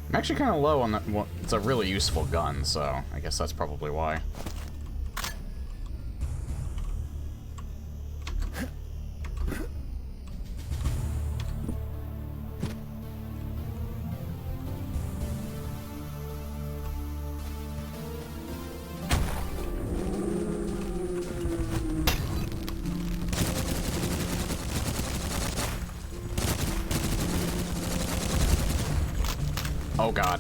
I'm actually kind of low on that. Well, it's a really useful gun, so I guess that's probably why. Oh god.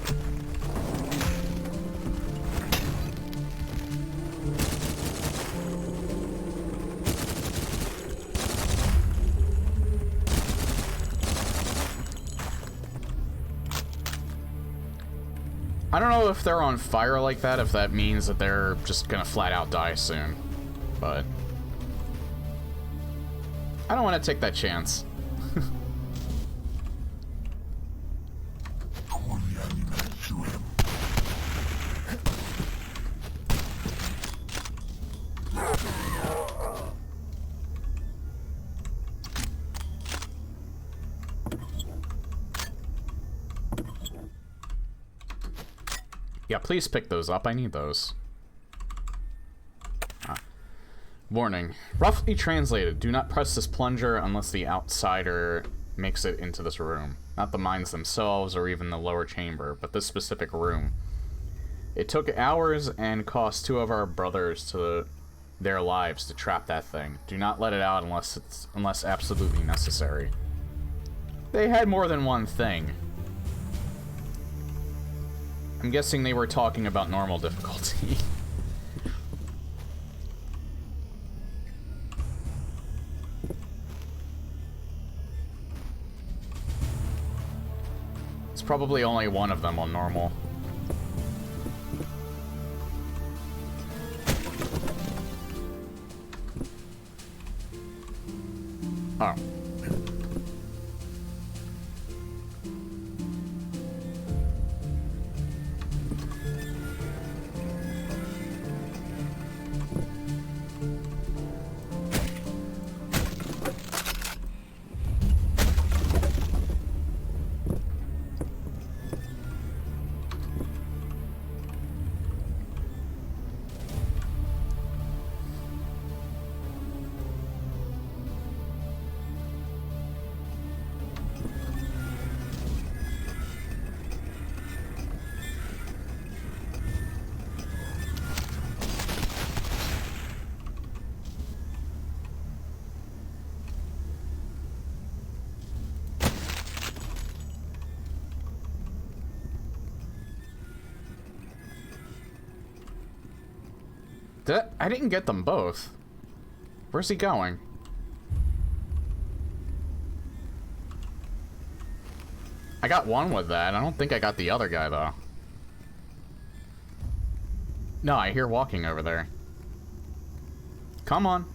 I don't know if they're on fire like that, if that means that they're just gonna flat out die soon. But I don't want to take that chance. Yeah, please pick those up. I need those. Warning. Roughly translated, do not press this plunger unless the outsider makes it into this room. Not the mines themselves or even the lower chamber, but this specific room. It took hours and cost 2 of our brothers their lives to trap that thing. Do not let it out unless absolutely necessary. They had more than one thing. I'm guessing they were talking about normal difficulty. It's probably only one of them on normal. Oh. I didn't get them both. Where's he going? I got one with that. I don't think I got the other guy, though. No, I hear walking over there. Come on.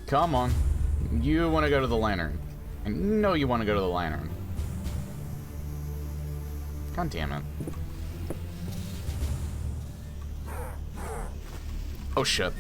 Come on. You want to go to the lantern. I know you want to go to the lantern. God damn it. Oh shit.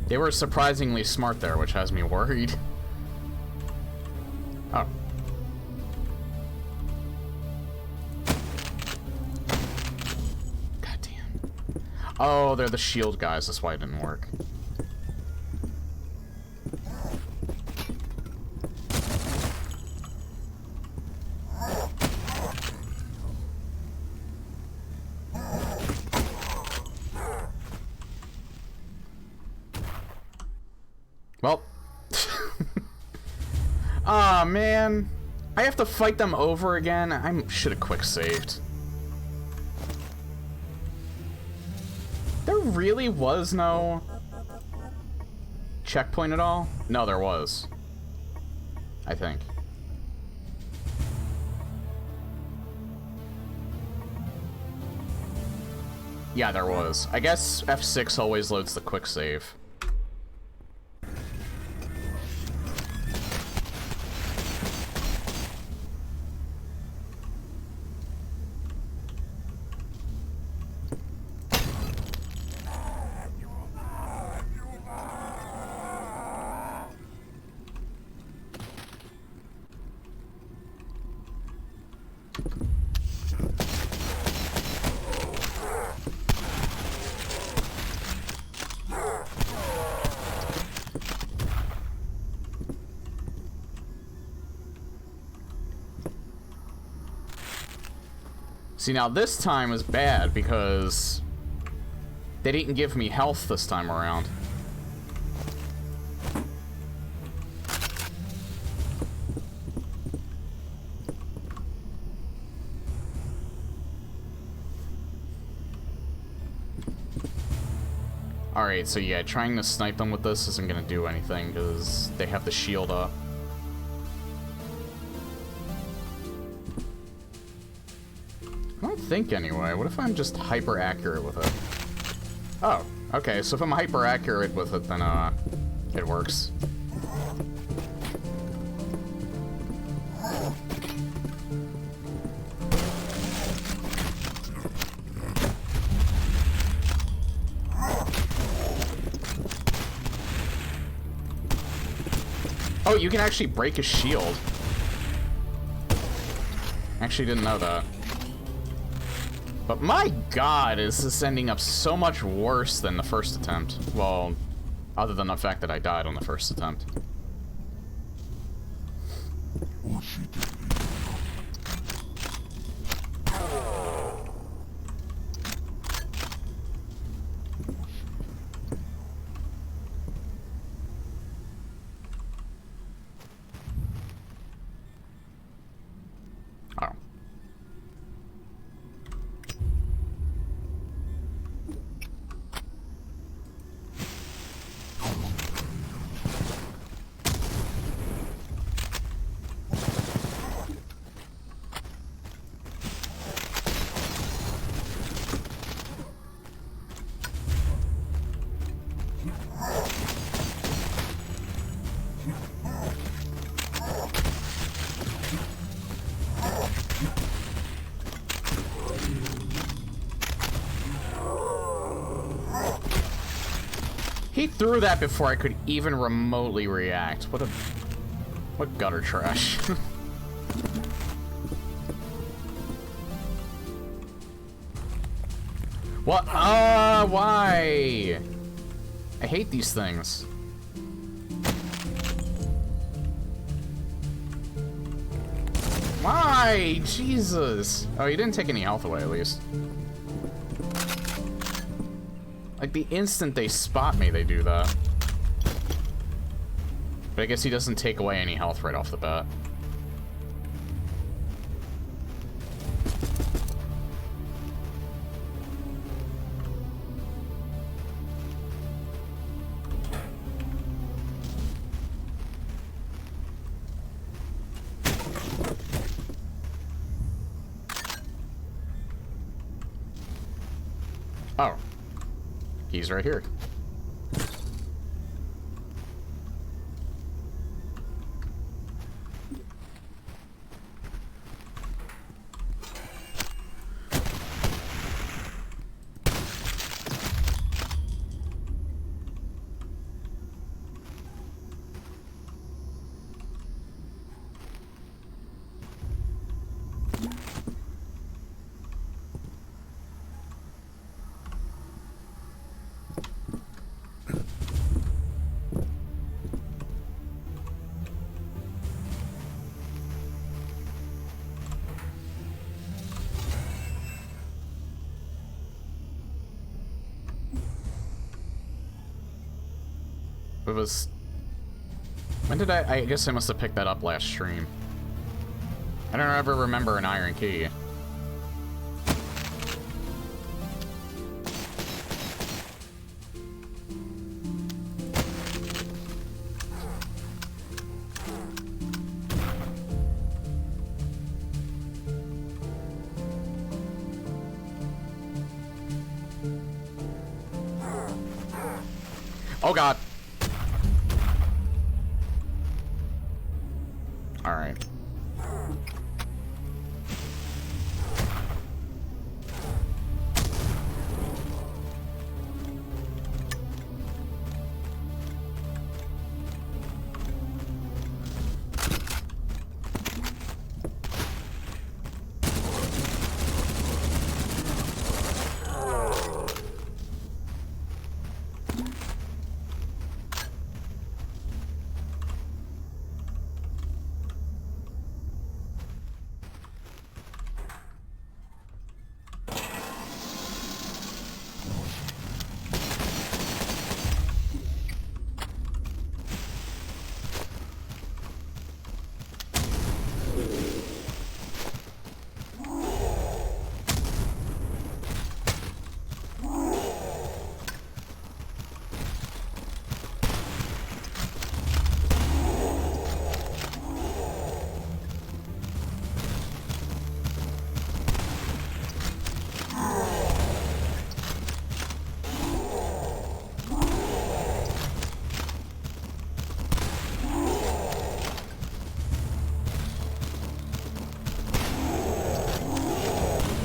They were surprisingly smart there, which has me worried. Oh. God damn. Oh, they're the shield guys. That's why it didn't work. Well. Aw, man. I have to fight them over again. I should have quick saved. really was no checkpoint at all? No, there was. I think. Yeah, there was. I guess F6 always loads the quick save. See, now this time was bad because they didn't give me health this time around. Alright, so yeah, trying to snipe them with this isn't gonna do anything because they have the shield up. I don't think anyway. What if I'm just hyper accurate with it? Oh, okay, so if I'm hyper accurate with it, then it works. Oh, you can actually break his shield. Actually didn't know that. But my god, is this ending up so much worse than the first attempt. Well, other than the fact that I died on the first attempt. He threw that before I could even remotely react. What gutter trash. What? Why? I hate these things. Why? Jesus. Oh, you didn't take any health away, at least. Like, the instant they spot me, they do that. But I guess he doesn't take away any health right off the bat. Oh. He's right here. It was... When did I guess I must have picked that up last stream. I don't ever remember an iron key. Oh god. Alright.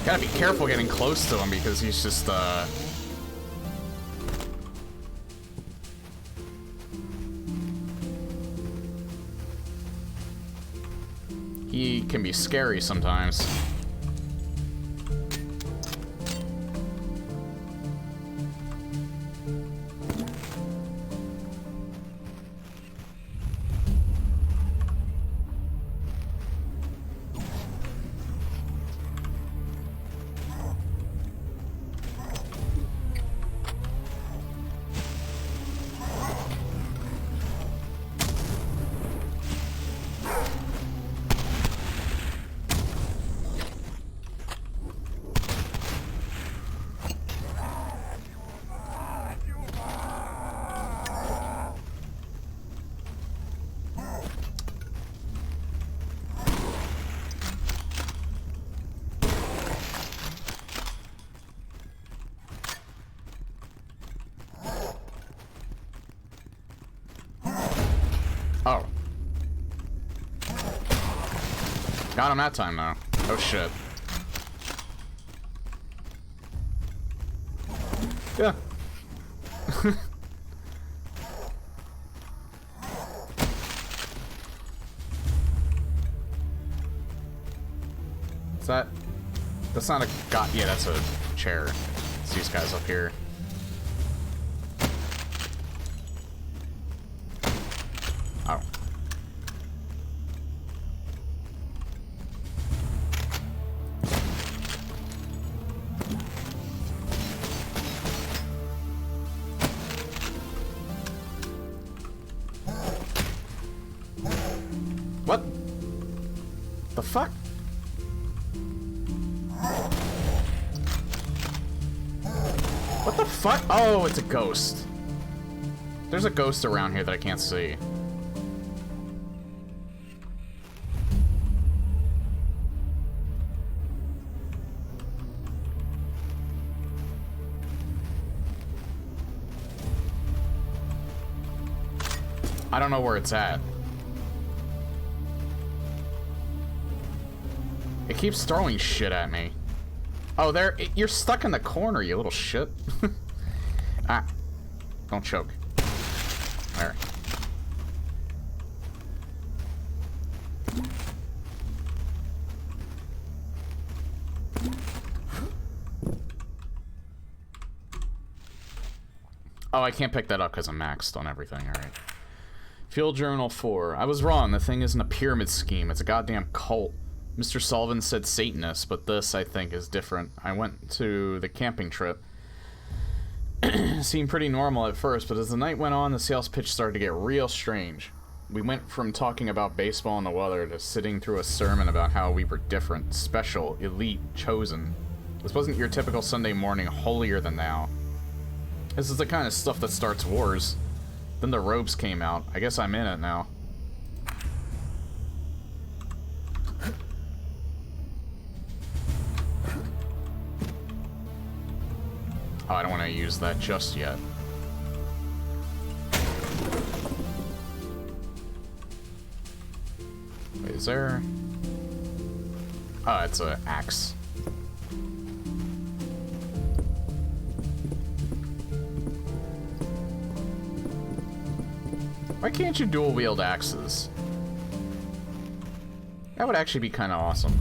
Gotta be careful getting close to him because he's just, he can be scary sometimes. Oh. Got him that time, though. Oh, shit. Yeah. Is that... That's not a... God, yeah, that's a chair. It's these guys up here. Oh. What? The fuck? What the fuck? Oh, it's a ghost. There's a ghost around here that I can't see. I don't know where it's at. It keeps throwing shit at me. Oh, there. You're stuck in the corner, you little shit. Ah. Don't choke. There. Oh, I can't pick that up because I'm maxed on everything. Alright. Field Journal 4. I was wrong. The thing isn't a pyramid scheme. It's a goddamn cult. Mr. Sullivan said Satanist, but this, I think, is different. I went to the camping trip. Seemed pretty normal at first, but as the night went on, the sales pitch started to get real strange. We went from talking about baseball and the weather to sitting through a sermon about how we were different, special, elite, chosen. This wasn't your typical Sunday morning holier than thou. This is the kind of stuff that starts wars. Then the robes came out. I guess I'm in it now. Oh, I don't want to use that just yet. Wait, is there... Oh, it's an axe. Why can't you dual wield axes? That would actually be kind of awesome.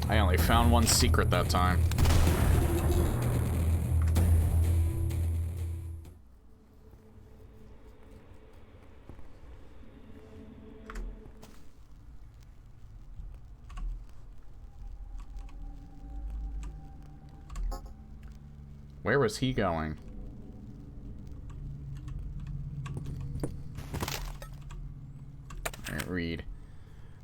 I only found one secret that time. Where was he going? Alright, read.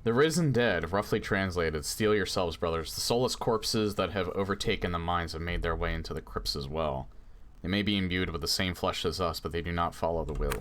The risen dead, roughly translated, steel yourselves, brothers. The soulless corpses that have overtaken the mines have made their way into the crypts as well. They may be imbued with the same flesh as us, but they do not follow the will.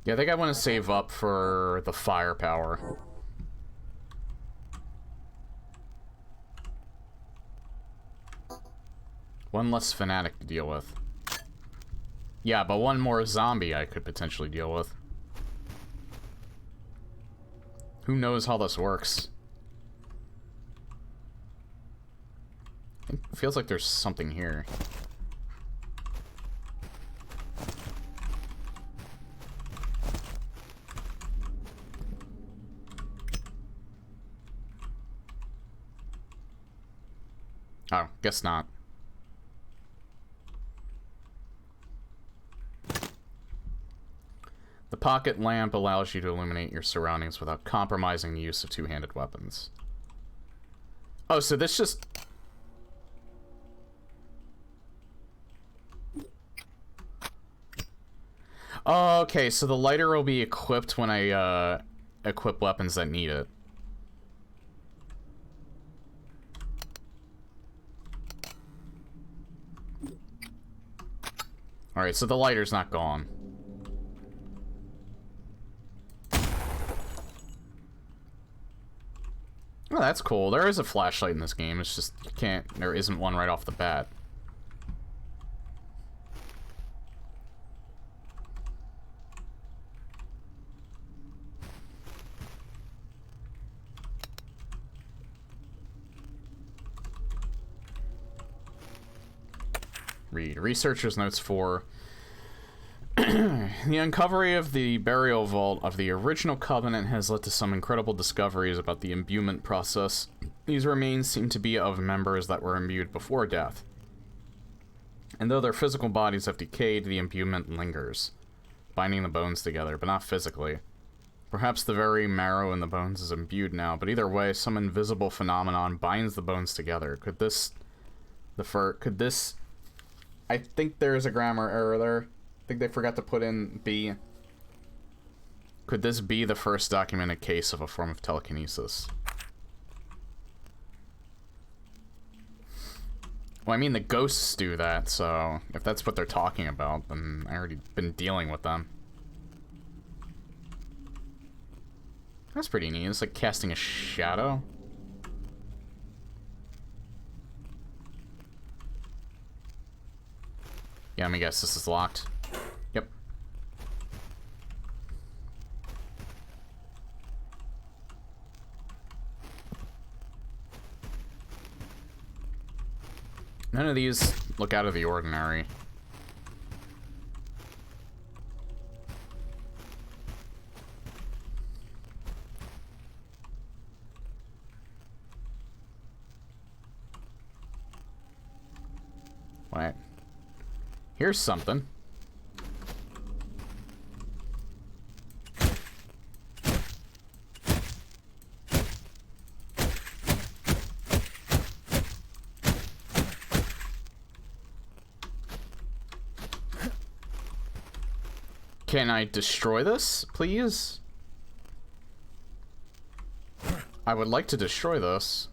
Yeah, I think I want to save up for the firepower. One less fanatic to deal with. Yeah, but one more zombie I could potentially deal with. Who knows how this works? It feels like there's something here. Oh, guess not. The pocket lamp allows you to illuminate your surroundings without compromising the use of two-handed weapons. Oh, so this just... Oh, okay, so the lighter will be equipped when I, equip weapons that need it. Alright, so the lighter's not gone. Oh, that's cool. There is a flashlight in this game. It's just, you can't, there isn't one right off the bat. Read. Researcher's notes for the uncovery of the burial vault of the original Covenant has led to some incredible discoveries about the imbuement process. These remains seem to be of members that were imbued before death. And though their physical bodies have decayed, the imbuement lingers, binding the bones together, but not physically. Perhaps the very marrow in the bones is imbued now, but either way, some invisible phenomenon binds the bones together. Could this... I think there's a grammar error there. I think they forgot to put in B. Could this be the first documented case of a form of telekinesis? Well, I mean, the ghosts do that, so if that's what they're talking about, then I already been dealing with them. That's pretty neat. It's like casting a shadow. Yeah, let me guess, this is locked. Yep. None of these look out of the ordinary. Wait. Here's something. Can I destroy this, please? I would like to destroy this,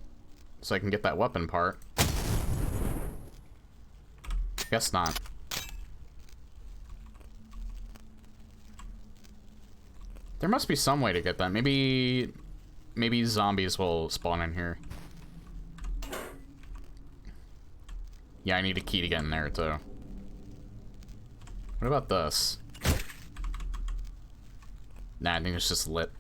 so I can get that weapon part. Guess not. There must be some way to get that. Maybe zombies will spawn in here. Yeah, I need a key to get in there, too. What about this? Nah, I think it's just lit.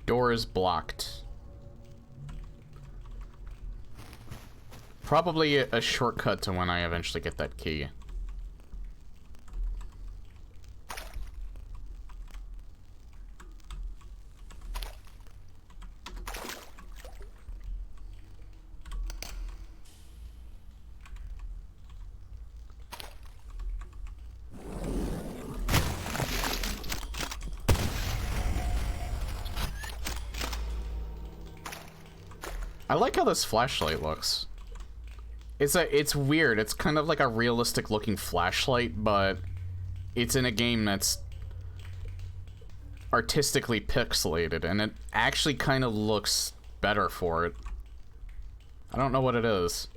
Door is blocked. Probably a shortcut to when I eventually get that key. I like how this flashlight looks. It's weird. It's kind of like a realistic looking flashlight, but it's in a game that's artistically pixelated, and it actually kind of looks better for it. I don't know what it is.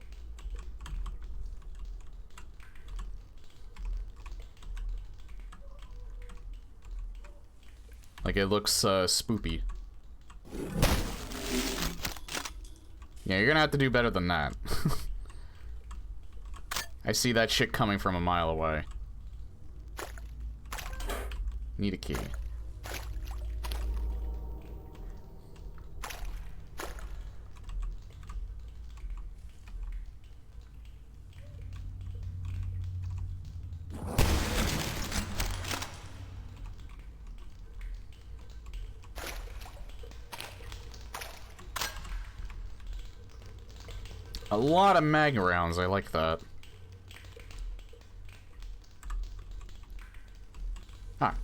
Like, it looks spoopy. Yeah, you're gonna have to do better than that. I see that shit coming from a mile away. Need a key. A lot of mag rounds, I like that. Ah.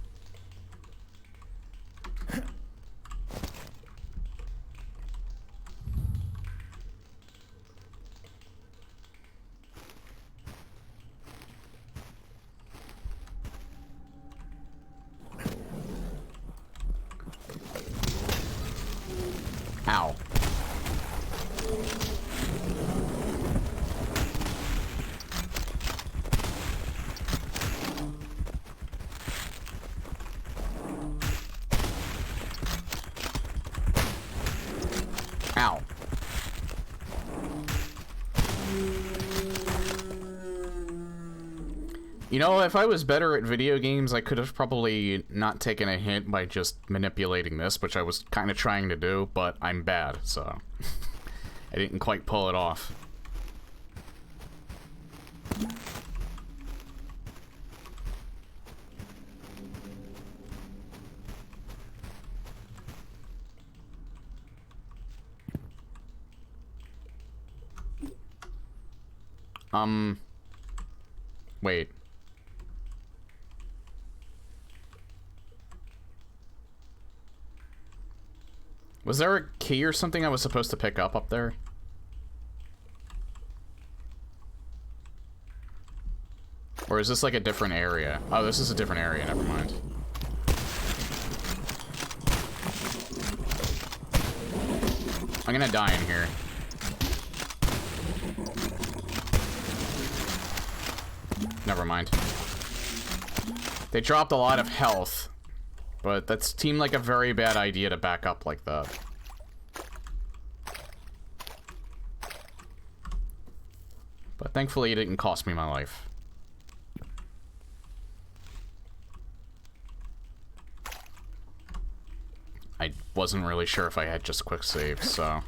Ow. Ow. You know, if I was better at video games, I could have probably not taken a hint by just manipulating this, which I was kind of trying to do, but I'm bad, so I didn't quite pull it off. Wait. Was there a key or something I was supposed to pick up there? Or is this like a different area? Oh, this is a different area, never mind. I'm gonna die in here. Never mind. They dropped a lot of health, but that seemed like a very bad idea to back up like that. But thankfully it didn't cost me my life. I wasn't really sure if I had just quick save, so...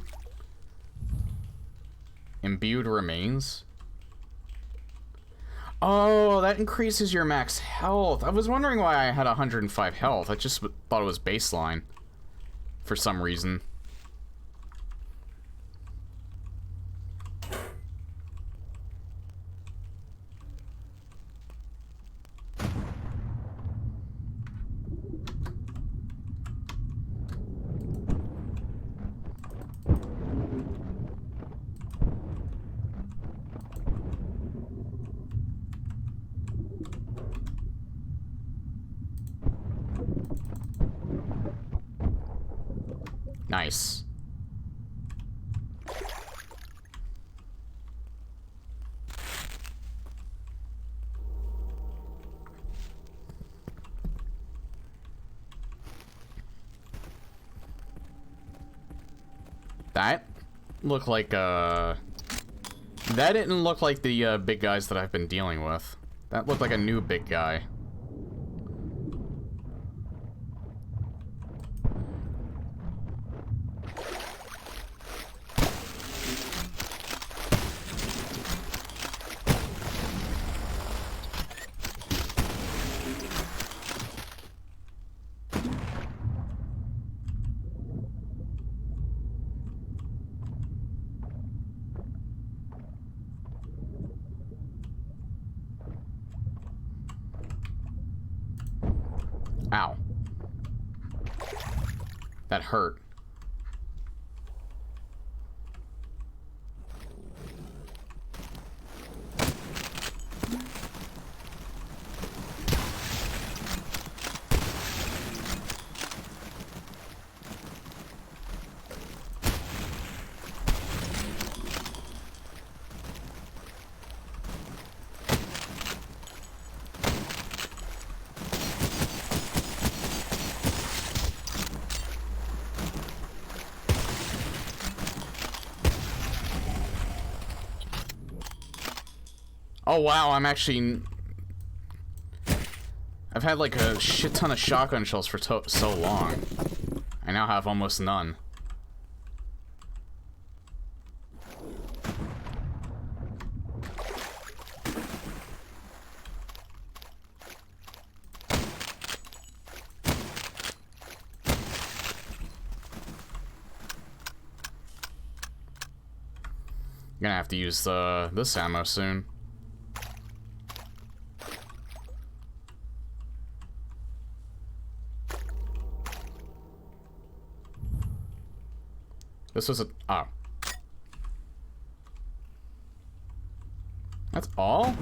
Imbued remains? Oh, that increases your max health. I was wondering why I had 105 health. I just thought it was baseline for some reason. Nice. That looked like, that didn't look like the, big guys that I've been dealing with. That looked like a new big guy. Ow. That hurt. Oh wow, I'm actually... I've had like a shit ton of shotgun shells for so long. I now have almost none. Gonna have to use this ammo soon. This was a... oh. That's all?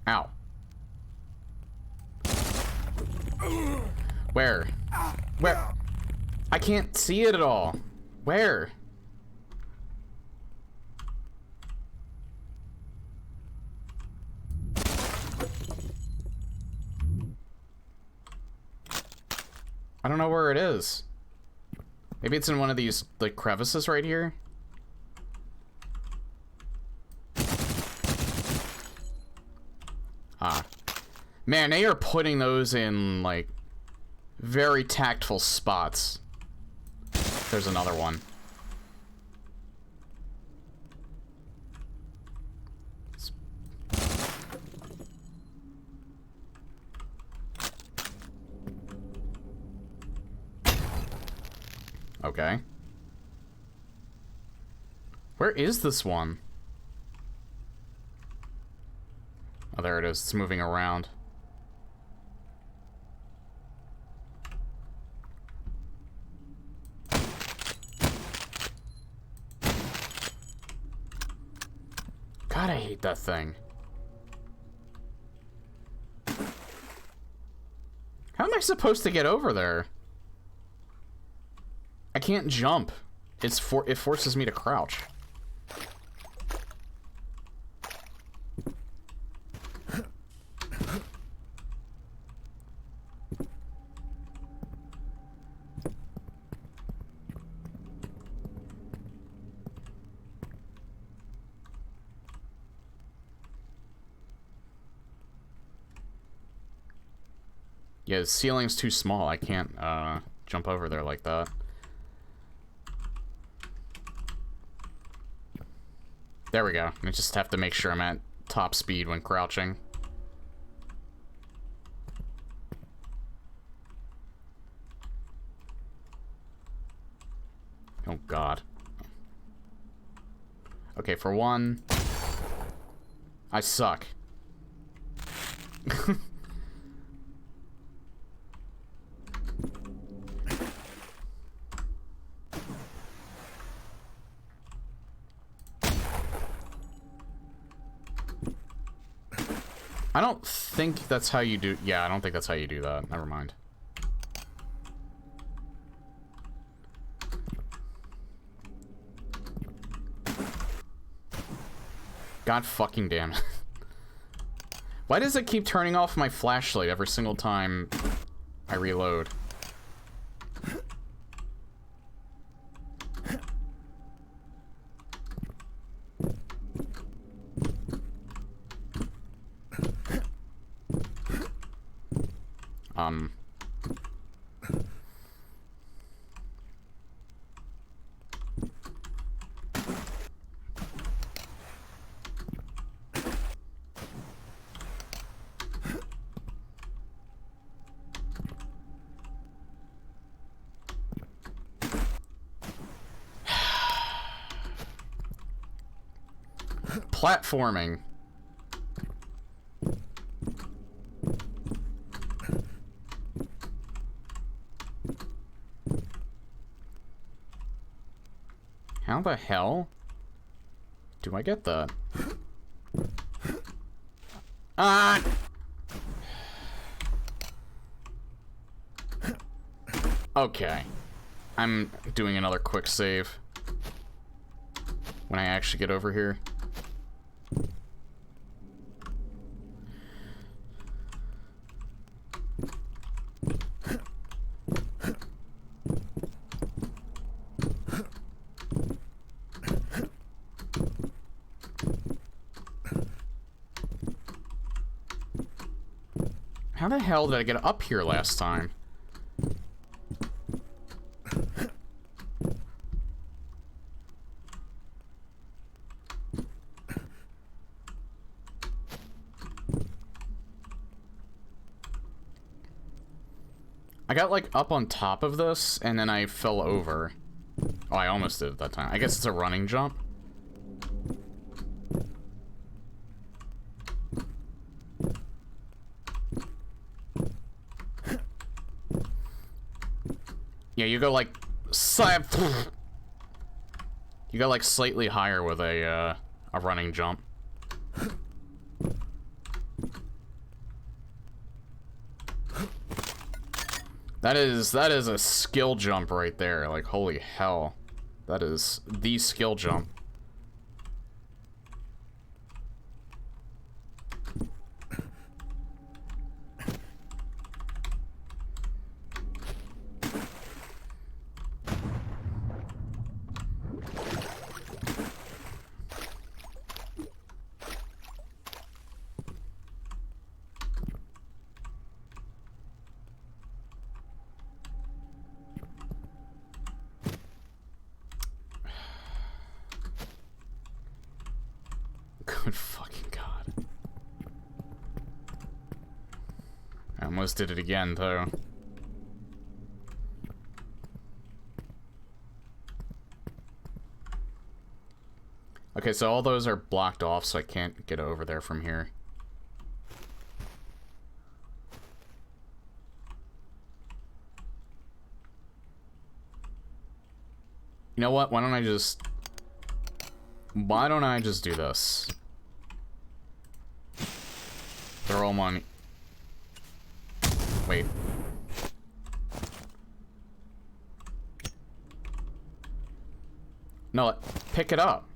Ow. Where? Where? I can't see it at all. Where? I don't know where it is. Maybe it's in one of these, like, crevices right here? Ah. Man, they are putting those in, like, very tactful spots. There's another one. Okay. Where is this one? Oh, there it is. It's moving around. God, I hate that thing. How am I supposed to get over there? I can't jump. It forces me to crouch. Yeah, the ceiling's too small. I can't jump over there like that. There we go. I just have to make sure I'm at top speed when crouching. Oh god. Okay, for one, I suck. I don't think that's how you do... Yeah, I don't think that's how you do that. Never mind. God fucking damn it. Why does it keep turning off my flashlight every single time I reload? Platforming. How the hell do I get that? Ah! Okay. I'm doing another quick save when I actually get over here. How the hell did I get up here last time? I got, like, up on top of this, and then I fell over. Oh, I almost did at that time. I guess it's a running jump. Yeah, you go, like, you go, like, slightly higher with a running jump. That is a skill jump right there. Like, holy hell. That is the skill jump. Good fucking god. I almost did it again, though. Okay, so all those are blocked off, so I can't get over there from here. You know what? Why don't I just do this? Throw them on... Wait. No, pick it up.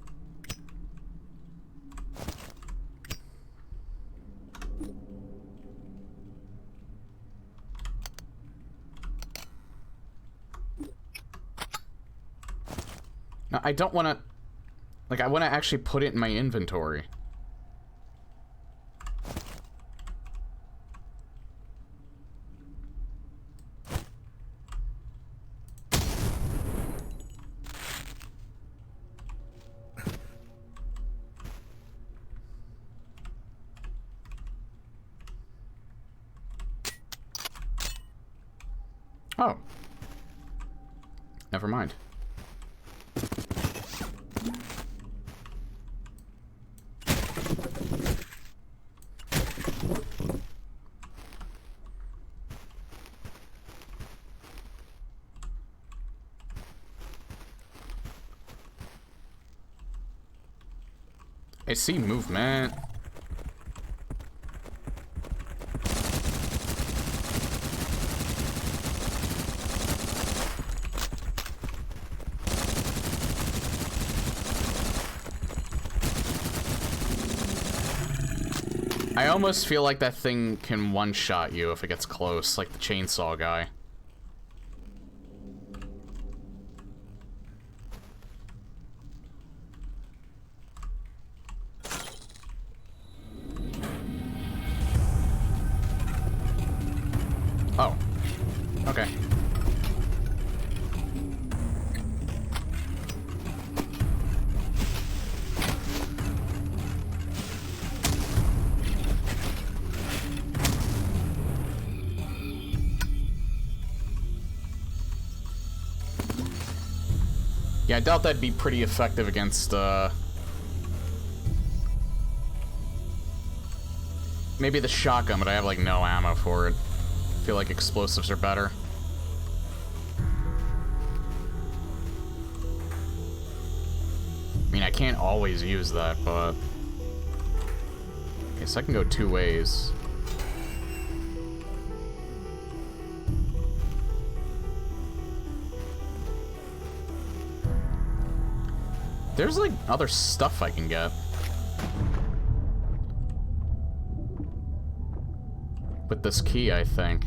No, I don't want to... Like, I want to actually put it in my inventory. Oh. Never mind. I see movement. I almost feel like that thing can one-shot you if it gets close, like the chainsaw guy. Oh. Okay. Yeah, I doubt that'd be pretty effective against, maybe the shotgun, but I have, like, no ammo for it. I feel like explosives are better. I mean, I can't always use that, but... Okay, so I can go two ways. There's, like, other stuff I can get. With this key, I think.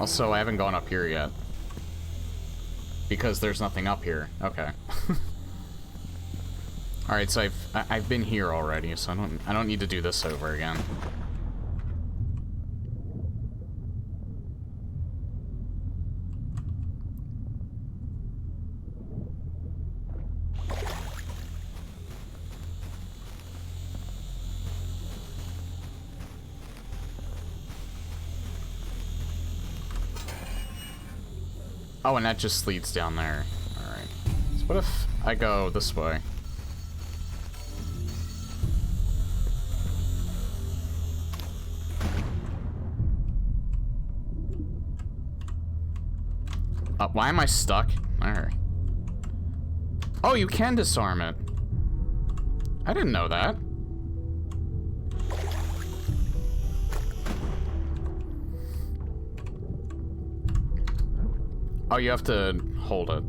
Also, I haven't gone up here yet. Because there's nothing up here. Okay. Alright, so I've been here already, so I don't need to do this over again. Oh, and that just leads down there. Alright. So what if I go this way? Why am I stuck? Alright. Oh, you can disarm it. I didn't know that. Oh, you have to hold it.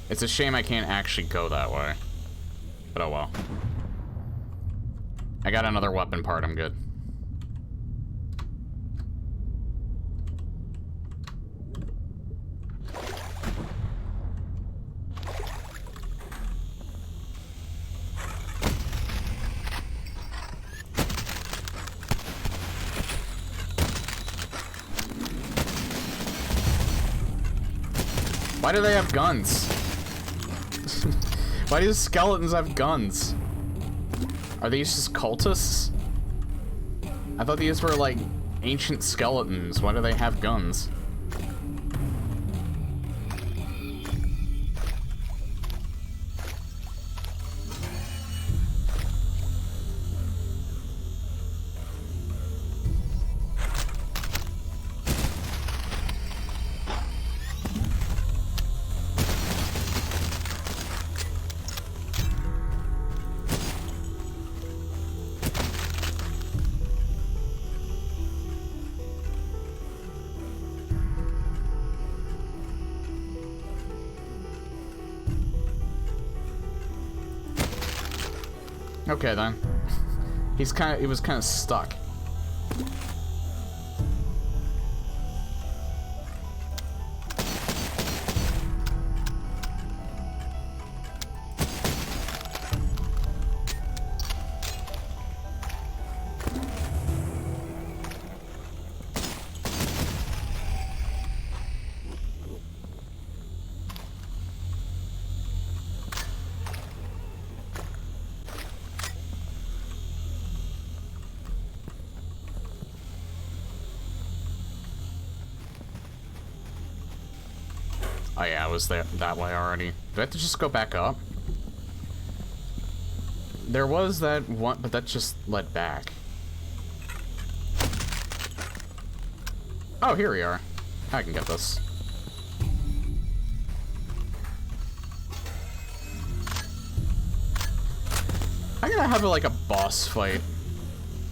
It's a shame I can't actually go that way. But oh well. I got another weapon part, I'm good. Why do they have guns? Why do the skeletons have guns? Are these just cultists? I thought these were, like, ancient skeletons. Why do they have guns? Okay then. He was kind of stuck. Oh yeah, I was there that way already. Do I have to just go back up? There was that one, but that just led back. Oh, here we are. I can get this. I'm gonna have like a boss fight,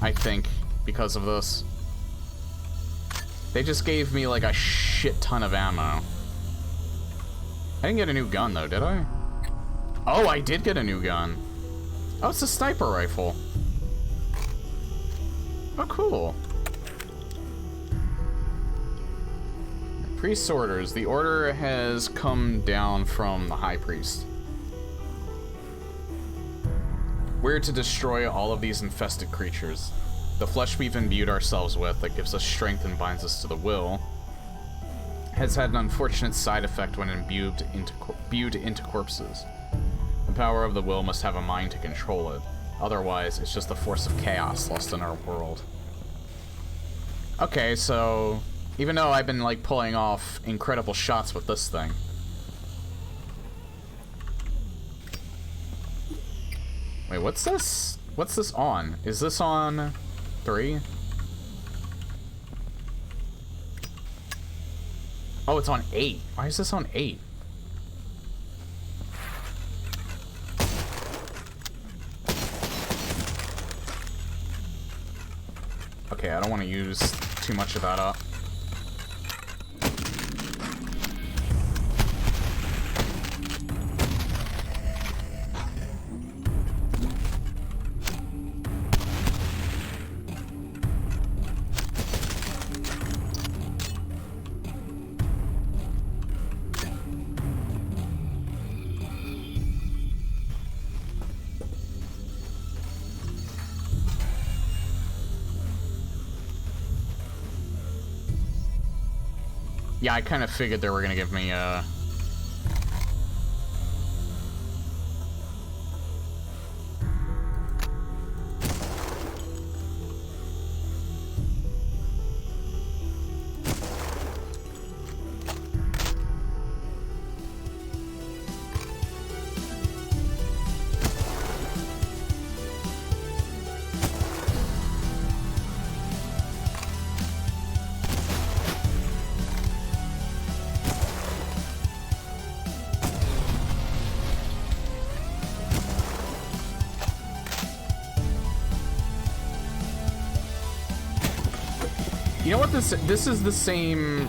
I think, because of this. They just gave me like a shit ton of ammo. I didn't get a new gun, though, did I? Oh, I did get a new gun. Oh, it's a sniper rifle. Oh, cool. Priest's orders. The order has come down from the High Priest. We're to destroy all of these infested creatures. The flesh we've imbued ourselves with that gives us strength and binds us to the will has had an unfortunate side effect when imbued into corpses. The power of the will must have a mind to control it. Otherwise, it's just the force of chaos lost in our world. Okay, so even though I've been like pulling off incredible shots with this thing. Wait, what's this? What's this on? Is this on 3? Oh, it's on 8. Why is this on 8? Okay, I don't want to use too much of that up. Yeah, I kind of figured they were gonna give me, You know what, this is the same,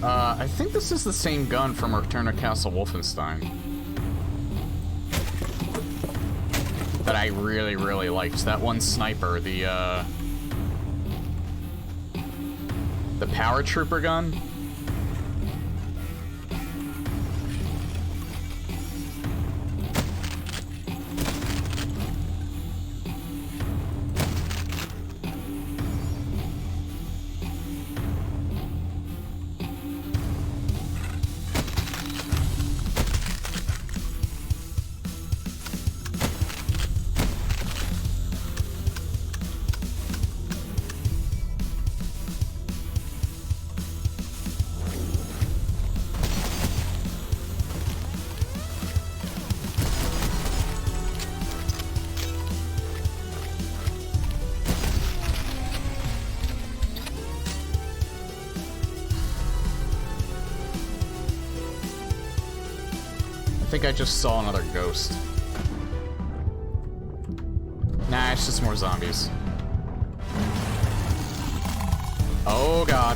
I think this is the same gun from Return to Castle Wolfenstein. That I really, really liked. That one sniper, the power trooper gun. I think I just saw another ghost. Nah, it's just more zombies. Oh god.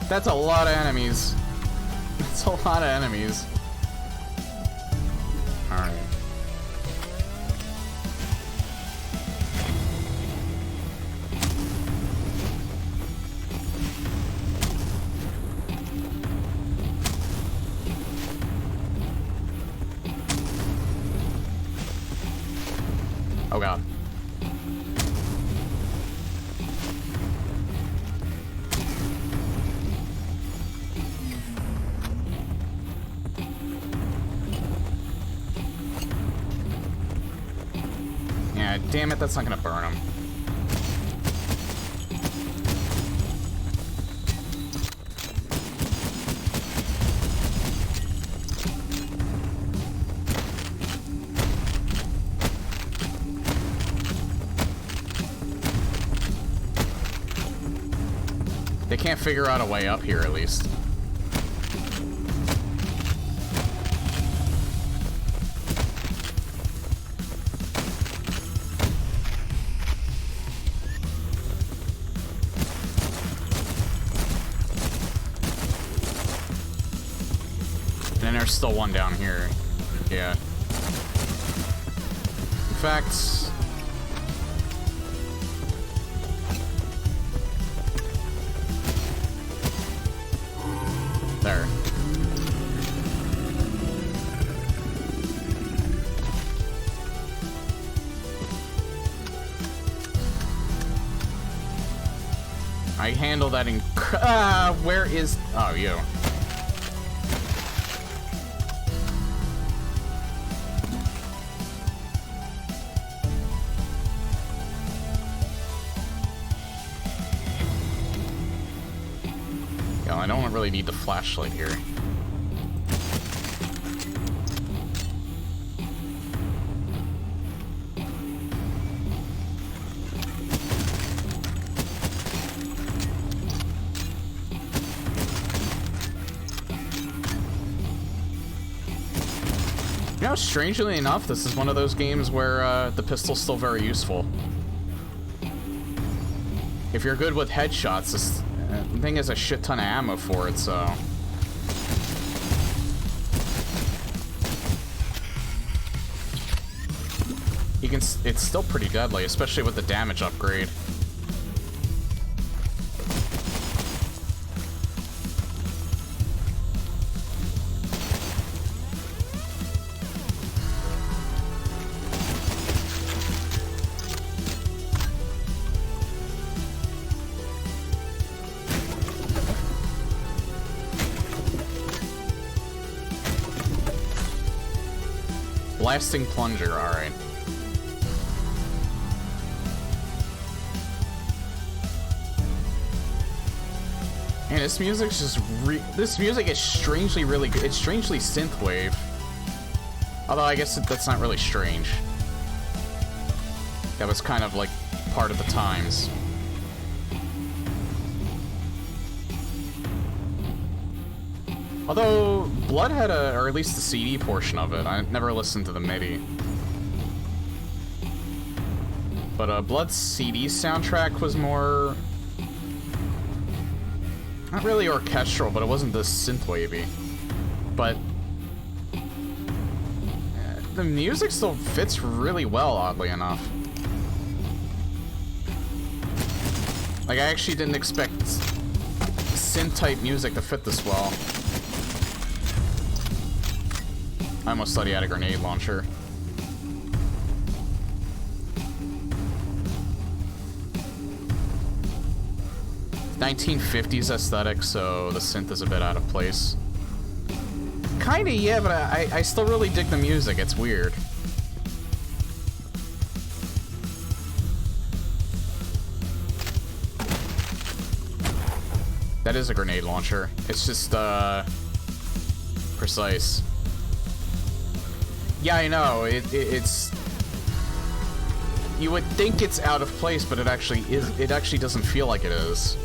That's a lot of enemies. That's a lot of enemies. Alright. Oh god. Yeah, damn it, that's not gonna burn him. They can't figure out a way up here, at least. And then there's still one down here. Yeah. In fact... There. I handle that in... where is... Oh, you. I don't really need the flashlight here. You know, strangely enough, this is one of those games where the pistol's still very useful. If you're good with headshots, this thing has a shit ton of ammo for it, so... You can... It's still pretty deadly, especially with the damage upgrade. Blasting plunger, alright. Man, this music's just this music is strangely really good. It's strangely synthwave. Although I guess that's not really strange. That was kind of like part of the times. Although, Blood had or at least the CD portion of it. I never listened to the MIDI. But Blood's CD soundtrack was more... not really orchestral, but it wasn't this synthwavy. But... the music still fits really well, oddly enough. Like, I actually didn't expect synth-type music to fit this well. I almost thought he had a grenade launcher. It's 1950s aesthetic, so the synth is a bit out of place. Kinda, yeah, but I still really dig the music. It's weird. That is a grenade launcher. It's just, precise. Yeah, I know. It's... You would think it's out of place, but it actually is. It actually doesn't feel like it is.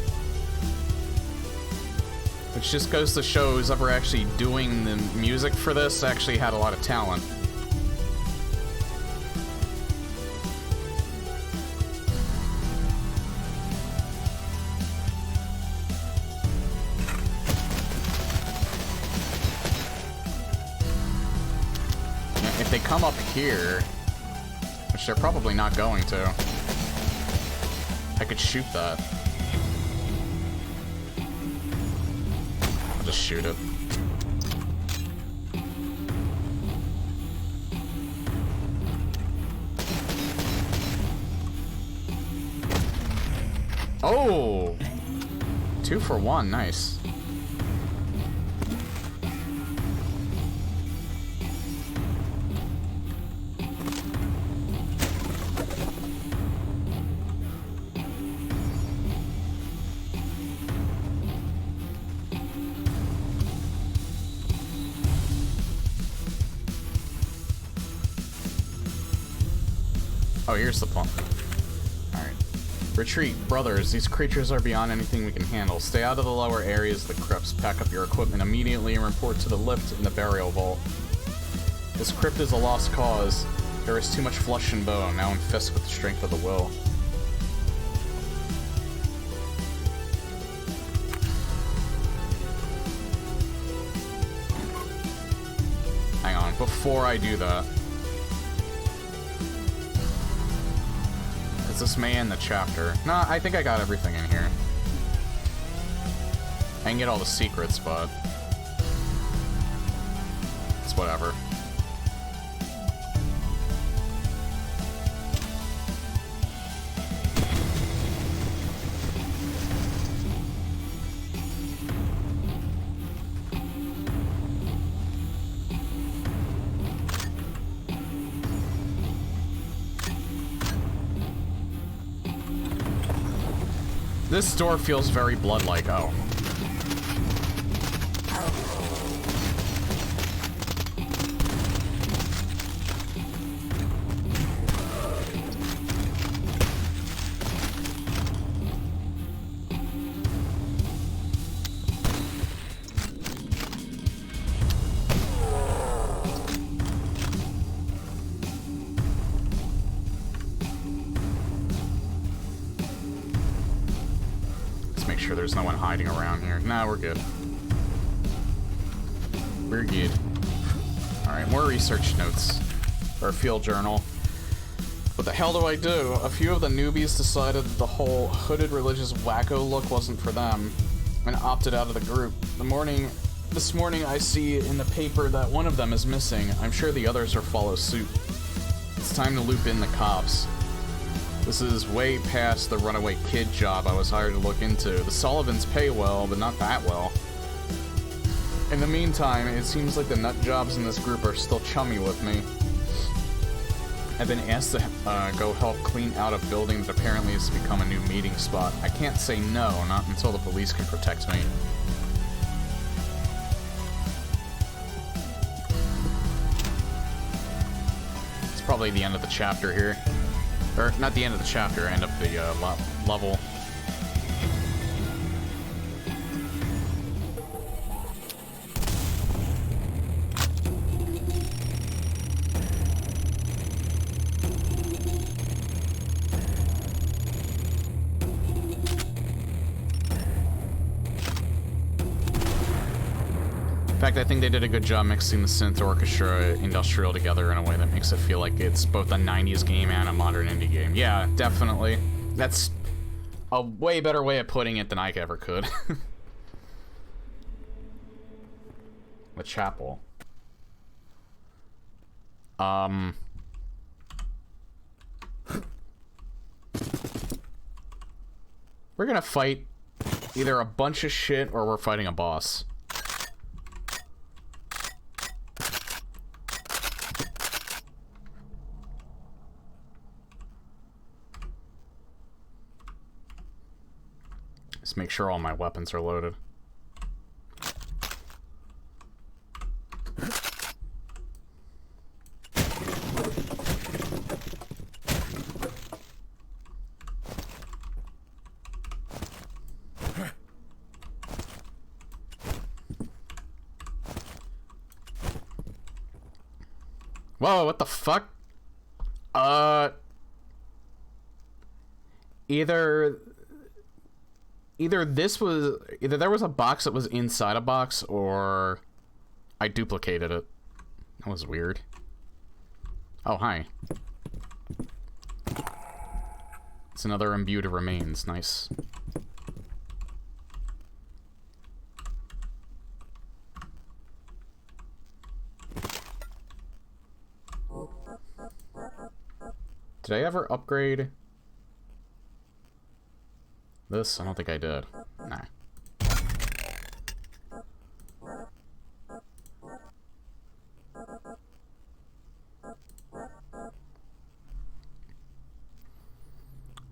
Which just goes to show who's ever actually doing the music for this actually had a lot of talent. If they come up here, which they're probably not going to, I could shoot that. I'll just shoot it. Oh! 2 for 1, nice. Oh, here's the pump. Alright. Retreat, brothers. These creatures are beyond anything we can handle. Stay out of the lower areas of the crypts. Pack up your equipment immediately and report to the lift in the burial vault. This crypt is a lost cause. There is too much flesh and bone, now infested with the strength of the will. Hang on, before I do that. Is this May in the chapter? Nah, I think I got everything in here. I can get all the secrets, but it's whatever. This door feels very blood-like. Oh. Sure there's no one hiding around here. Nah, we're good. We're good. Alright, more research notes. Or field journal. What the hell do I do? A few of the newbies decided that the whole hooded religious wacko look wasn't for them and opted out of the group. This morning I see in the paper that one of them is missing. I'm sure the others will follow suit. It's time to loop in the cops. This is way past the runaway kid job I was hired to look into. The Sullivans pay well, but not that well. In the meantime, it seems like the nut jobs in this group are still chummy with me. I've been asked to go help clean out a building that apparently has become a new meeting spot. I can't say no, not until the police can protect me. It's probably the end of the chapter here. Or, not the end of the chapter, end of the level. In fact, I think they did a good job mixing the synth orchestra industrial together in a way that makes it feel like it's both a 90s game and a modern indie game. Yeah, definitely. That's a way better way of putting it than I ever could. The chapel. We're gonna fight either a bunch of shit or we're fighting a boss. Just make sure all my weapons are loaded. Whoa, what the fuck? Either there was a box that was inside a box, or I duplicated it. That was weird. Oh, hi. It's another imbued remains. Nice. Did I ever upgrade this? I don't think I did. Nah.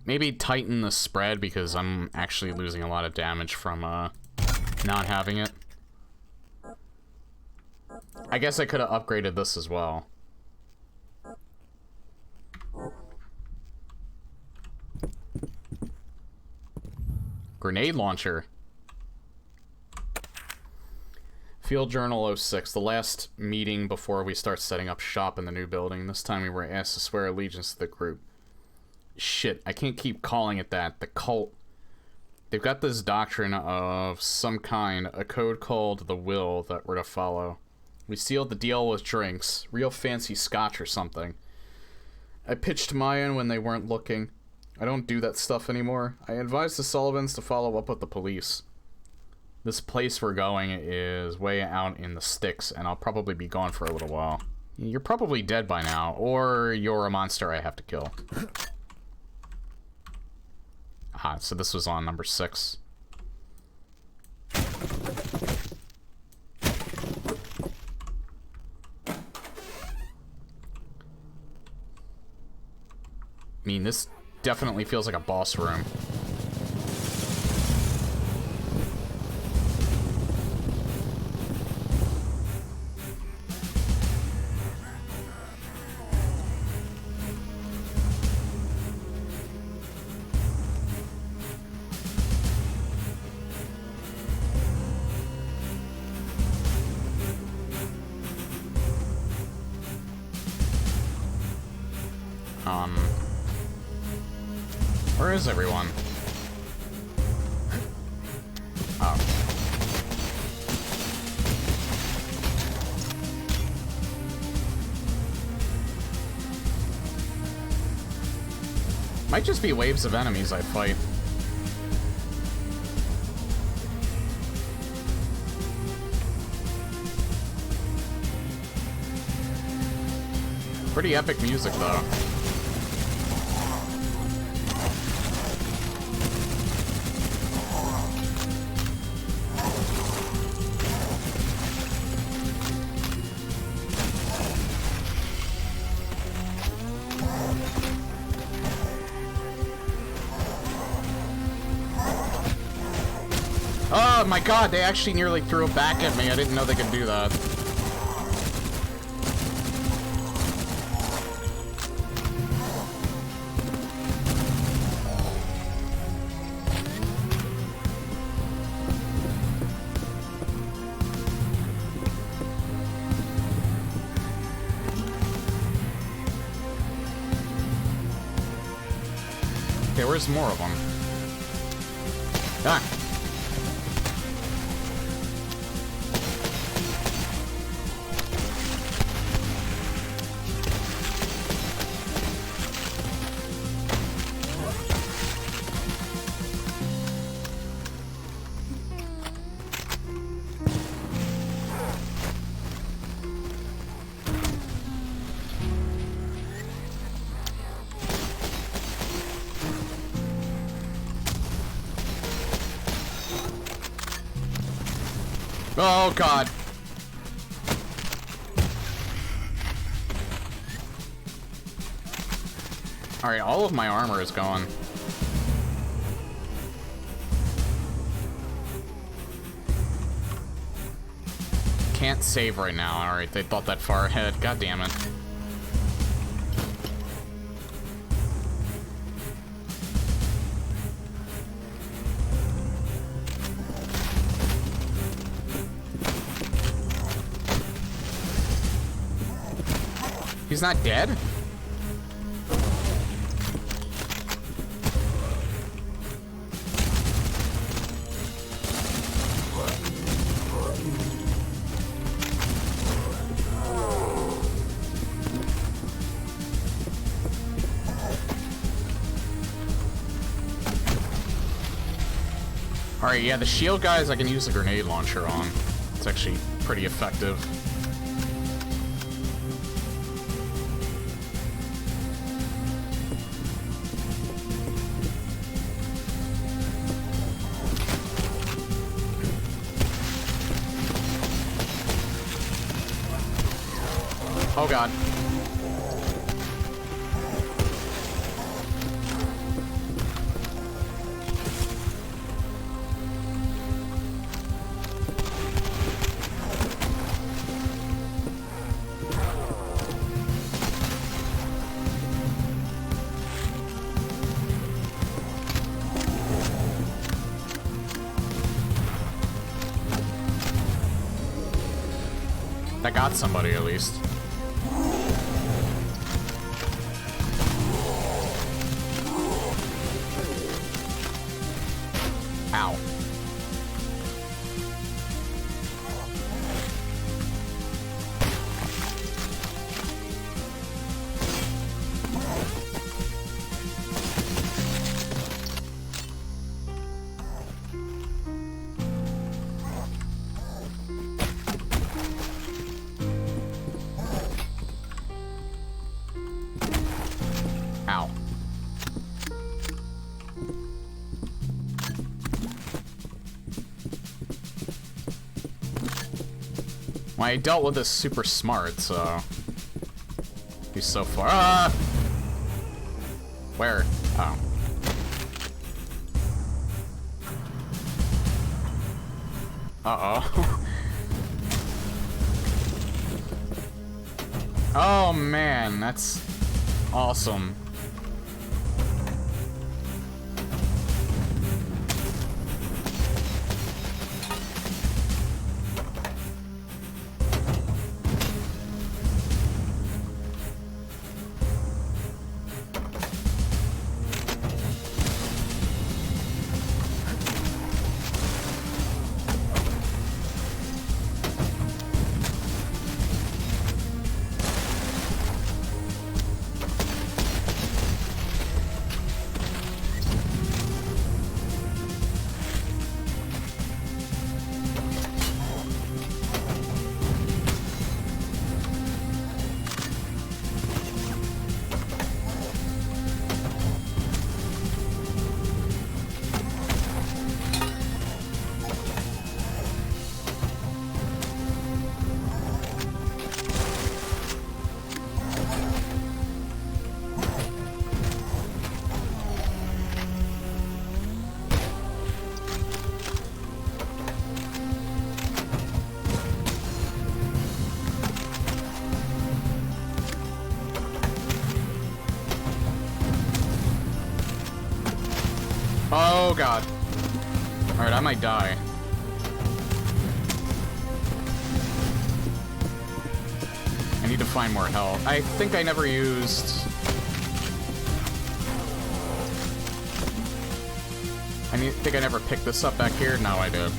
Maybe tighten the spread because I'm actually losing a lot of damage from not having it. I guess I could have upgraded this as well. Grenade launcher. Field Journal 06, the last meeting before we start setting up shop in the new building. This time we were asked to swear allegiance to the group. Shit, I can't keep calling it that. The cult. They've got this doctrine of some kind, a code called the Will that we're to follow. We sealed the deal with drinks, real fancy scotch or something. I pitched mine when they weren't looking. I don't do that stuff anymore. I advised the Sullivans to follow up with the police. This place we're going is way out in the sticks, and I'll probably be gone for a little while. You're probably dead by now, or you're a monster I have to kill. Ah, so this was on number 6. I mean, this definitely feels like a boss room. Where is everyone? Oh. Might just be waves of enemies I fight. Pretty epic music, though. Oh my god, they actually nearly threw it back at me. I didn't know they could do that. Okay, where's more of them? Ah! Oh god. Alright, all of my armor is gone. Can't save right now. Alright, they thought that far ahead. God damn it. He's not dead? Alright, yeah, the shield guys I can use the grenade launcher on. It's actually pretty effective. Oh god. That got somebody at least. Ow. Ow. Well, I dealt with this super smart, so... He's so far. Ah! Where? Oh. Uh-oh. Oh, man, that's awesome. Oh god. Alright, I might die. I need to find more health. I think I never used... think I never picked this up back here? No, I did.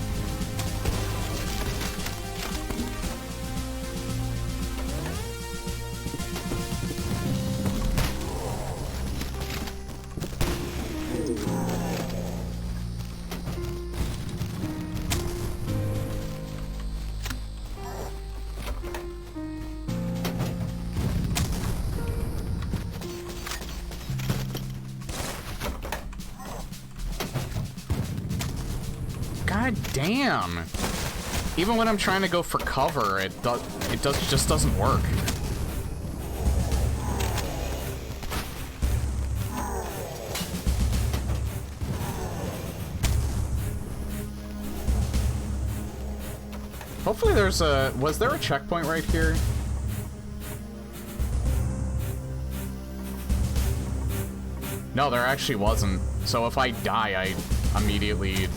God damn! Even when I'm trying to go for cover, it just doesn't work. Hopefully there's a... Was there a checkpoint right here? No, there actually wasn't. So if I die, I immediately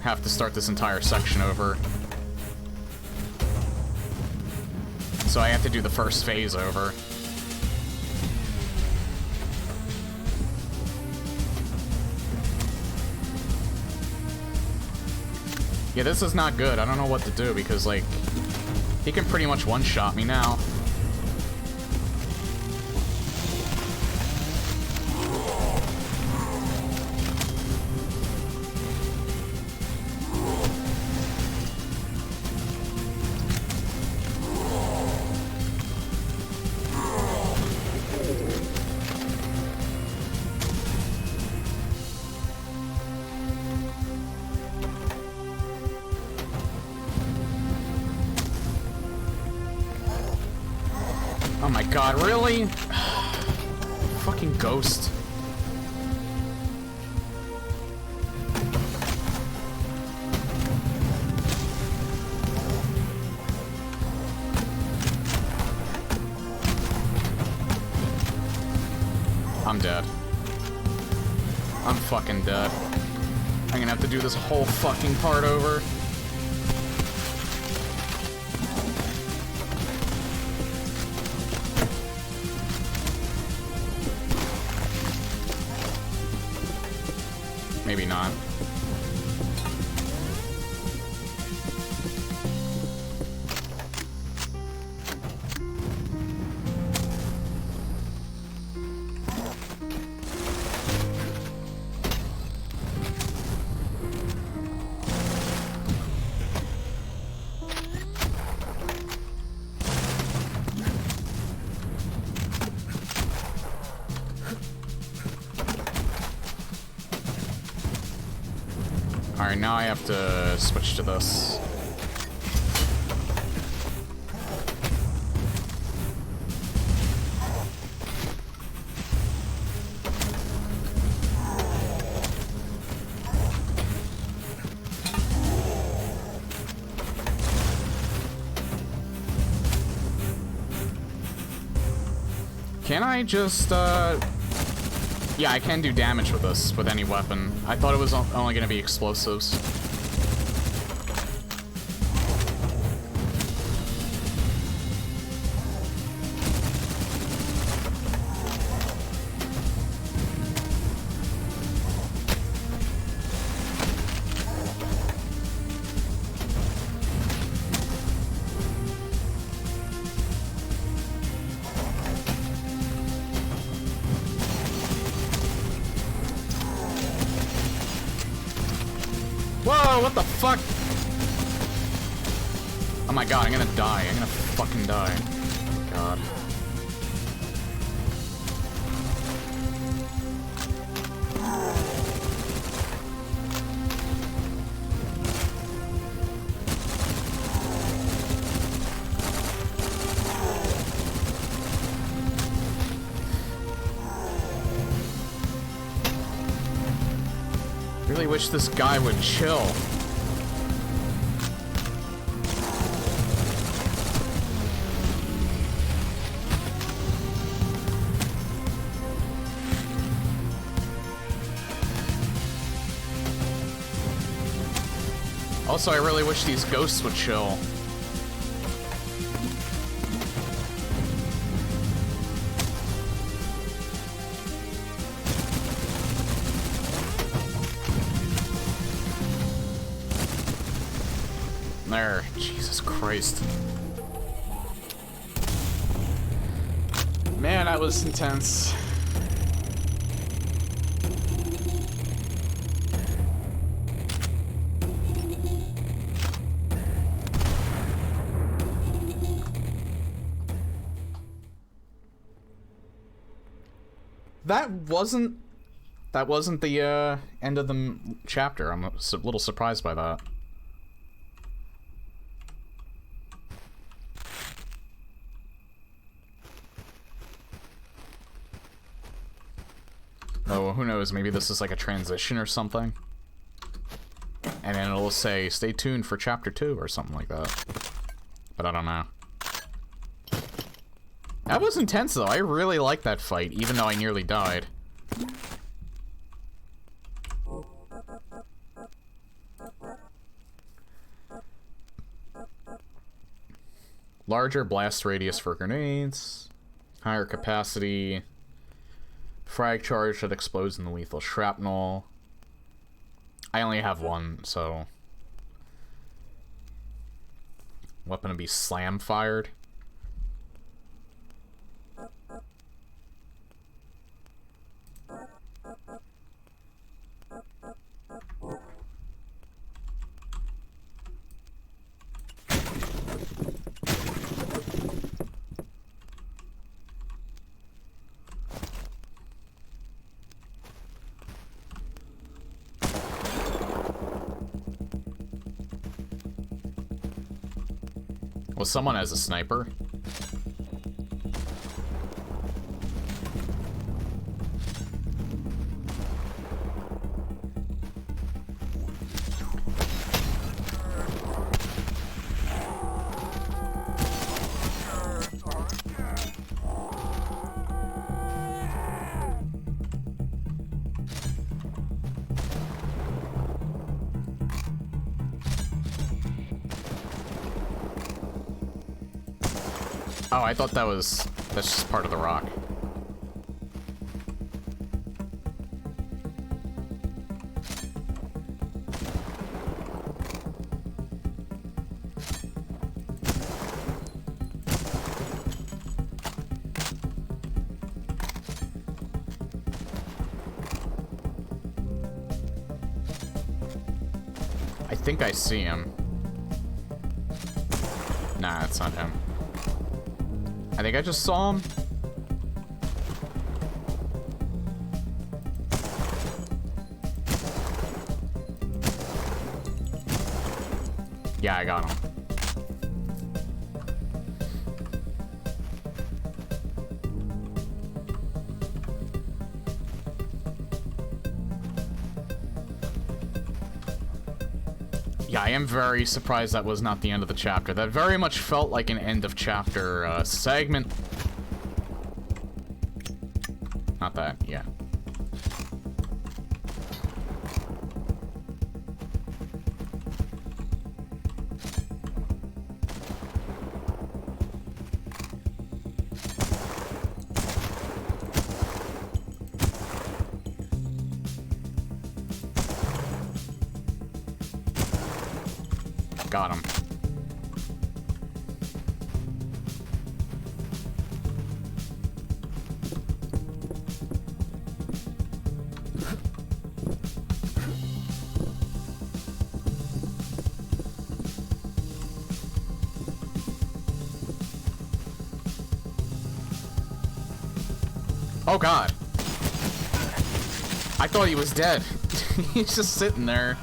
have to start this entire section over. So I have to do the first phase over. Yeah, this is not good. I don't know what to do because, like, he can pretty much one-shot me now. Oh my god, really? Fucking ghost. I'm dead. I'm fucking dead. I'm gonna have to do this whole fucking part over. Maybe not. Alright, now I have to switch to this. Can I just, yeah, I can do damage with this, with any weapon. I thought it was only gonna be explosives. Whoa, what the fuck? Oh my god, I'm gonna die. I'm gonna fucking die. Oh god. Really wish this guy would chill. Also, I really wish these ghosts would chill. There. Jesus Christ. Man, that was intense. That wasn't the end of the chapter. I'm a little surprised by that. Oh, who knows, maybe this is like a transition or something. And then it'll say, stay tuned for chapter 2 or something like that. But I don't know. That was intense though, I really liked that fight, even though I nearly died. Larger blast radius for grenades. Higher capacity. Frag charge that explodes in the lethal shrapnel. I only have one, so... Weapon to be slam fired. Well, someone has a sniper. Oh, I thought that's just part of the rock. I think I see him. Nah, it's not him. I think I just saw him. Yeah, I got him. Yeah, I am very surprised that was not the end of the chapter. That very much felt like an end of chapter segment. Not that, yeah. Got him. Oh god. I thought he was dead. He's just sitting there.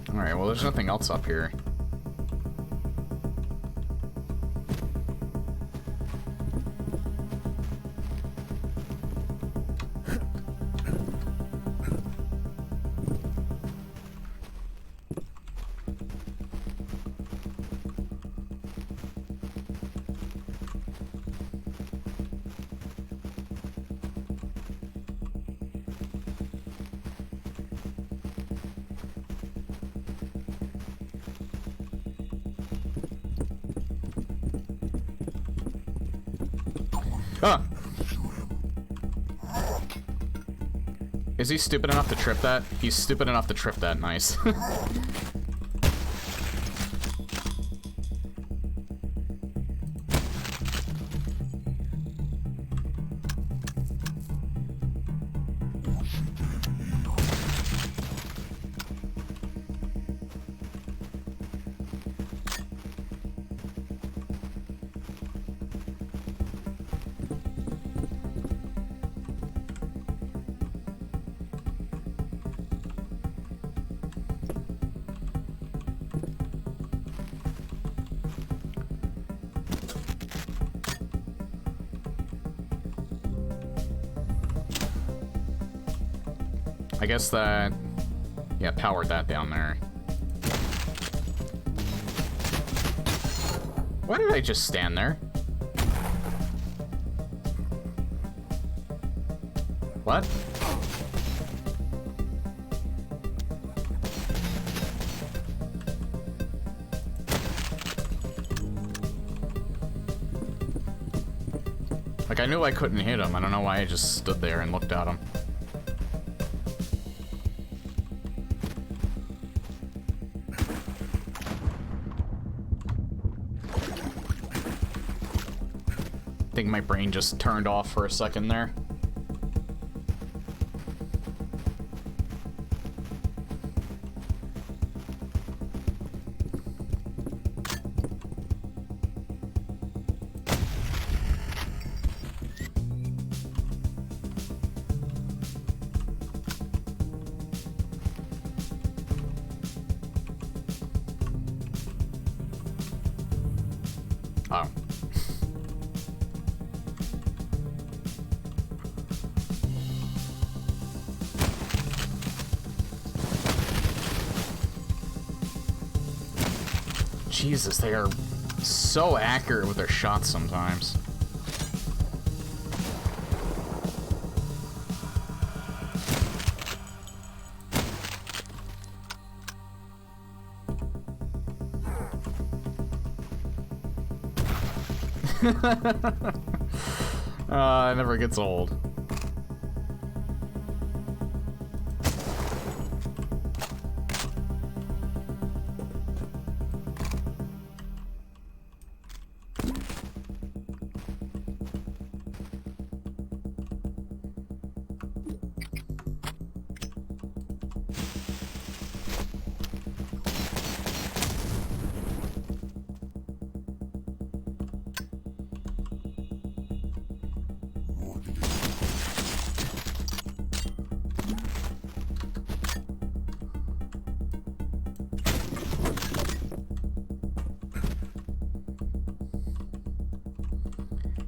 Alright, well there's nothing else up here. Huh. Is he stupid enough to trip that? He's stupid enough to trip that, nice. I guess that, yeah, powered that down there. Why did I just stand there? What? Like, I knew I couldn't hit him. I don't know why I just stood there and looked at him. I think my brain just turned off for a second there. Oh. Jesus, they are so accurate with their shots sometimes. It never gets old.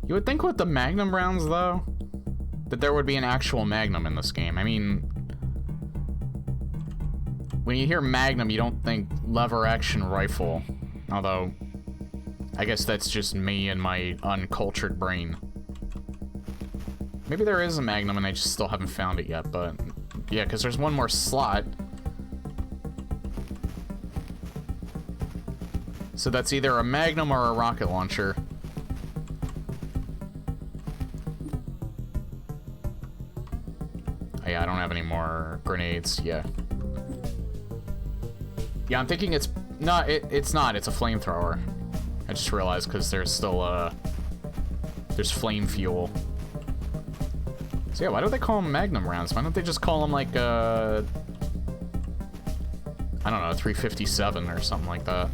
You would think with the Magnum rounds, though, that there would be an actual Magnum in this game. I mean, when you hear Magnum, you don't think lever-action rifle. Although, I guess that's just me and my uncultured brain. Maybe there is a Magnum and I just still haven't found it yet, but... yeah, because there's one more slot. So that's either a Magnum or a rocket launcher. Yeah, I don't have any more grenades. Yeah. Yeah, I'm thinking it's not. It's not. It's a flamethrower. I just realized because there's still there's flame fuel. So yeah, why do they call them Magnum rounds? Why don't they just call them like I don't know, 357 or something like that?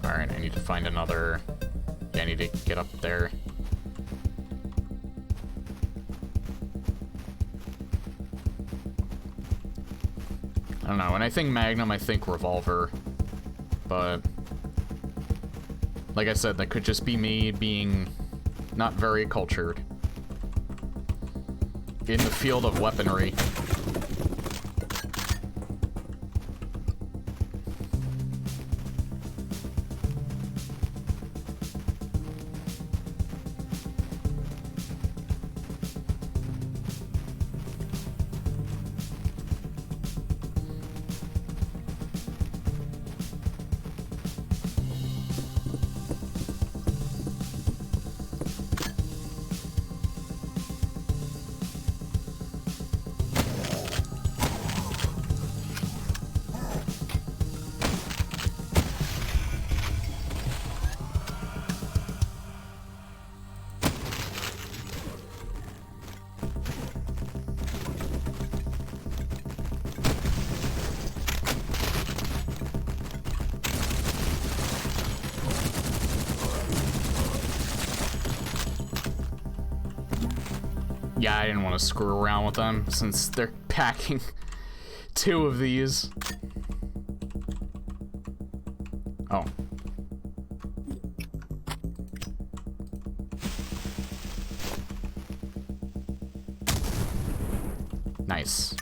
Alright, I need to find another... yeah, I need to get up there. I don't know, when I think Magnum, I think revolver. But... like I said, that could just be me being not very cultured in the field of weaponry. Yeah, I didn't want to screw around with them since they're packing 2 of these. Oh. Nice.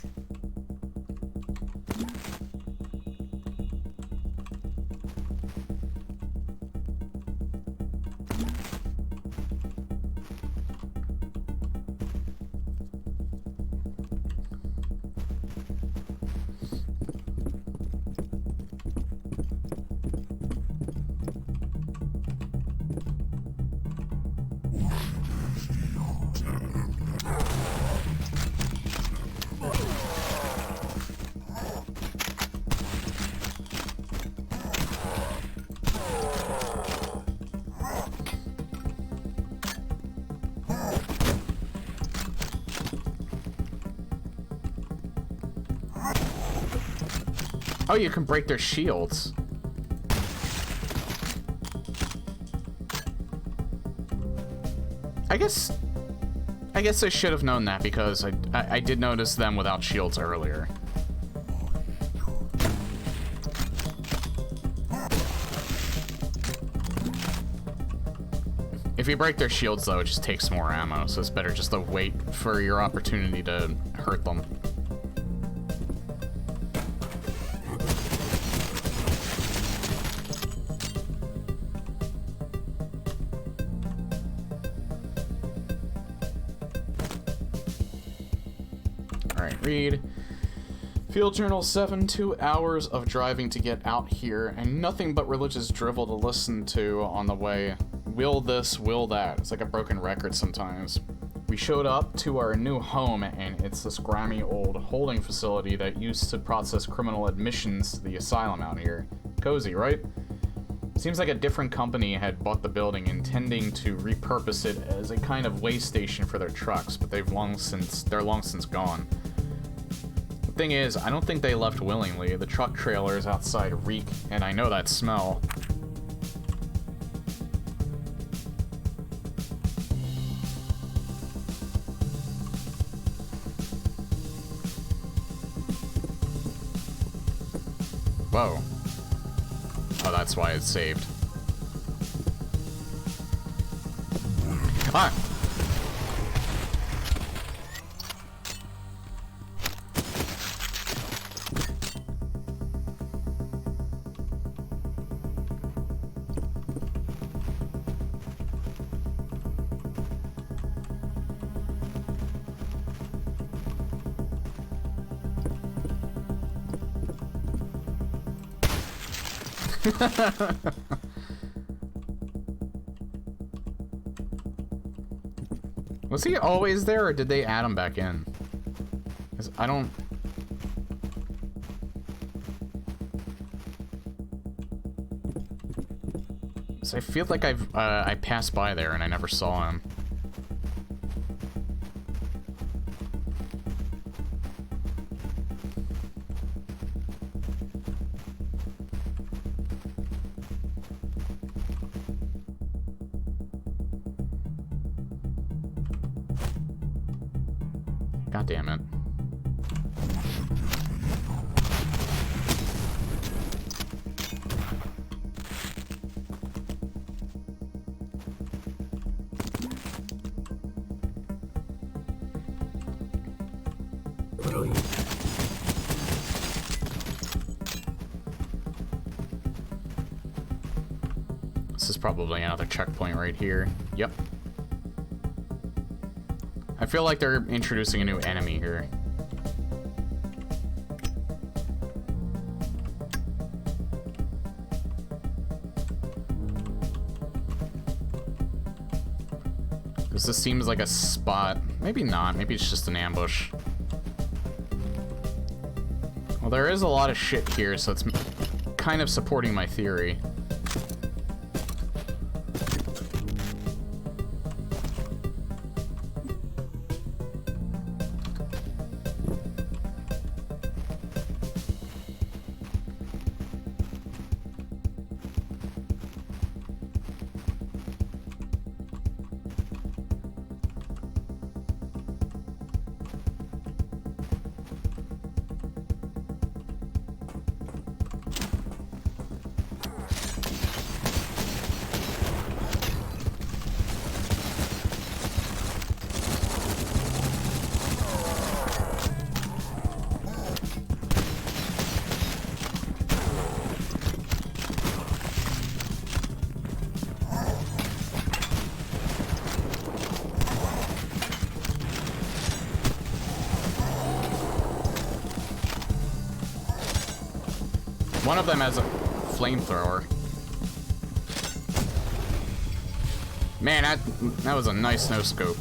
Oh, you can break their shields. I guess I should have known that because I did notice them without shields earlier. If you break their shields, though, it just takes more ammo, so it's better just to wait for your opportunity to hurt them. Alright, read. Field Journal 7, 2 hours of driving to get out here, and nothing but religious drivel to listen to on the way. Will this, will that. It's like a broken record sometimes. We showed up to our new home, and it's this grimy old holding facility that used to process criminal admissions to the asylum out here. Cozy, right? Seems like a different company had bought the building, intending to repurpose it as a kind of way station for their trucks, but they're long since gone. The thing is, I don't think they left willingly. The truck trailers outside reek, and I know that smell. Whoa. Oh, that's why it's saved. Ah! Was he always there, or did they add him back in? 'Cause I don't... So I feel like I passed by there and I never saw him. God damn it. This is probably another checkpoint right here. Yep. I feel like they're introducing a new enemy here. Because this seems like a spot. Maybe not. Maybe it's just an ambush. Well, there is a lot of shit here, so it's kind of supporting my theory. One of them has a flamethrower. Man, that was a nice no-scope.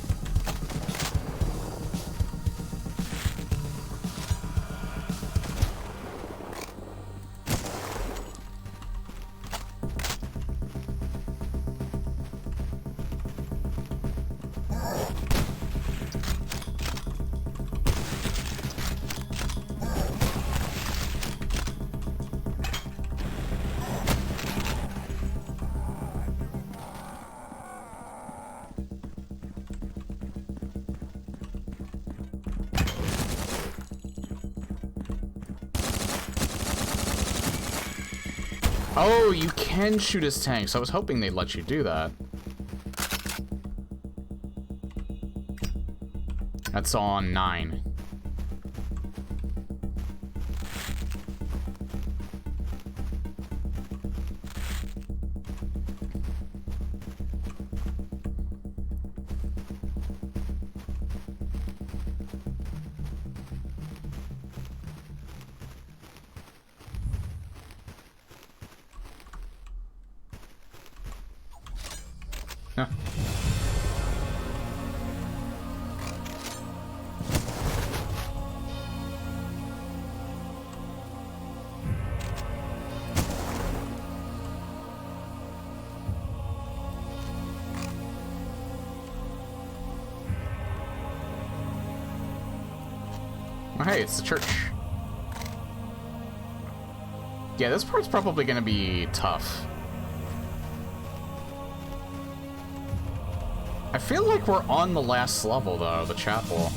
Oh, you can shoot his tanks. I was hoping they'd let you do that. That's on 9. Huh. Oh, hey, it's the church. Yeah, this part's probably gonna be tough. I feel like we're on the last level, though, the chapel.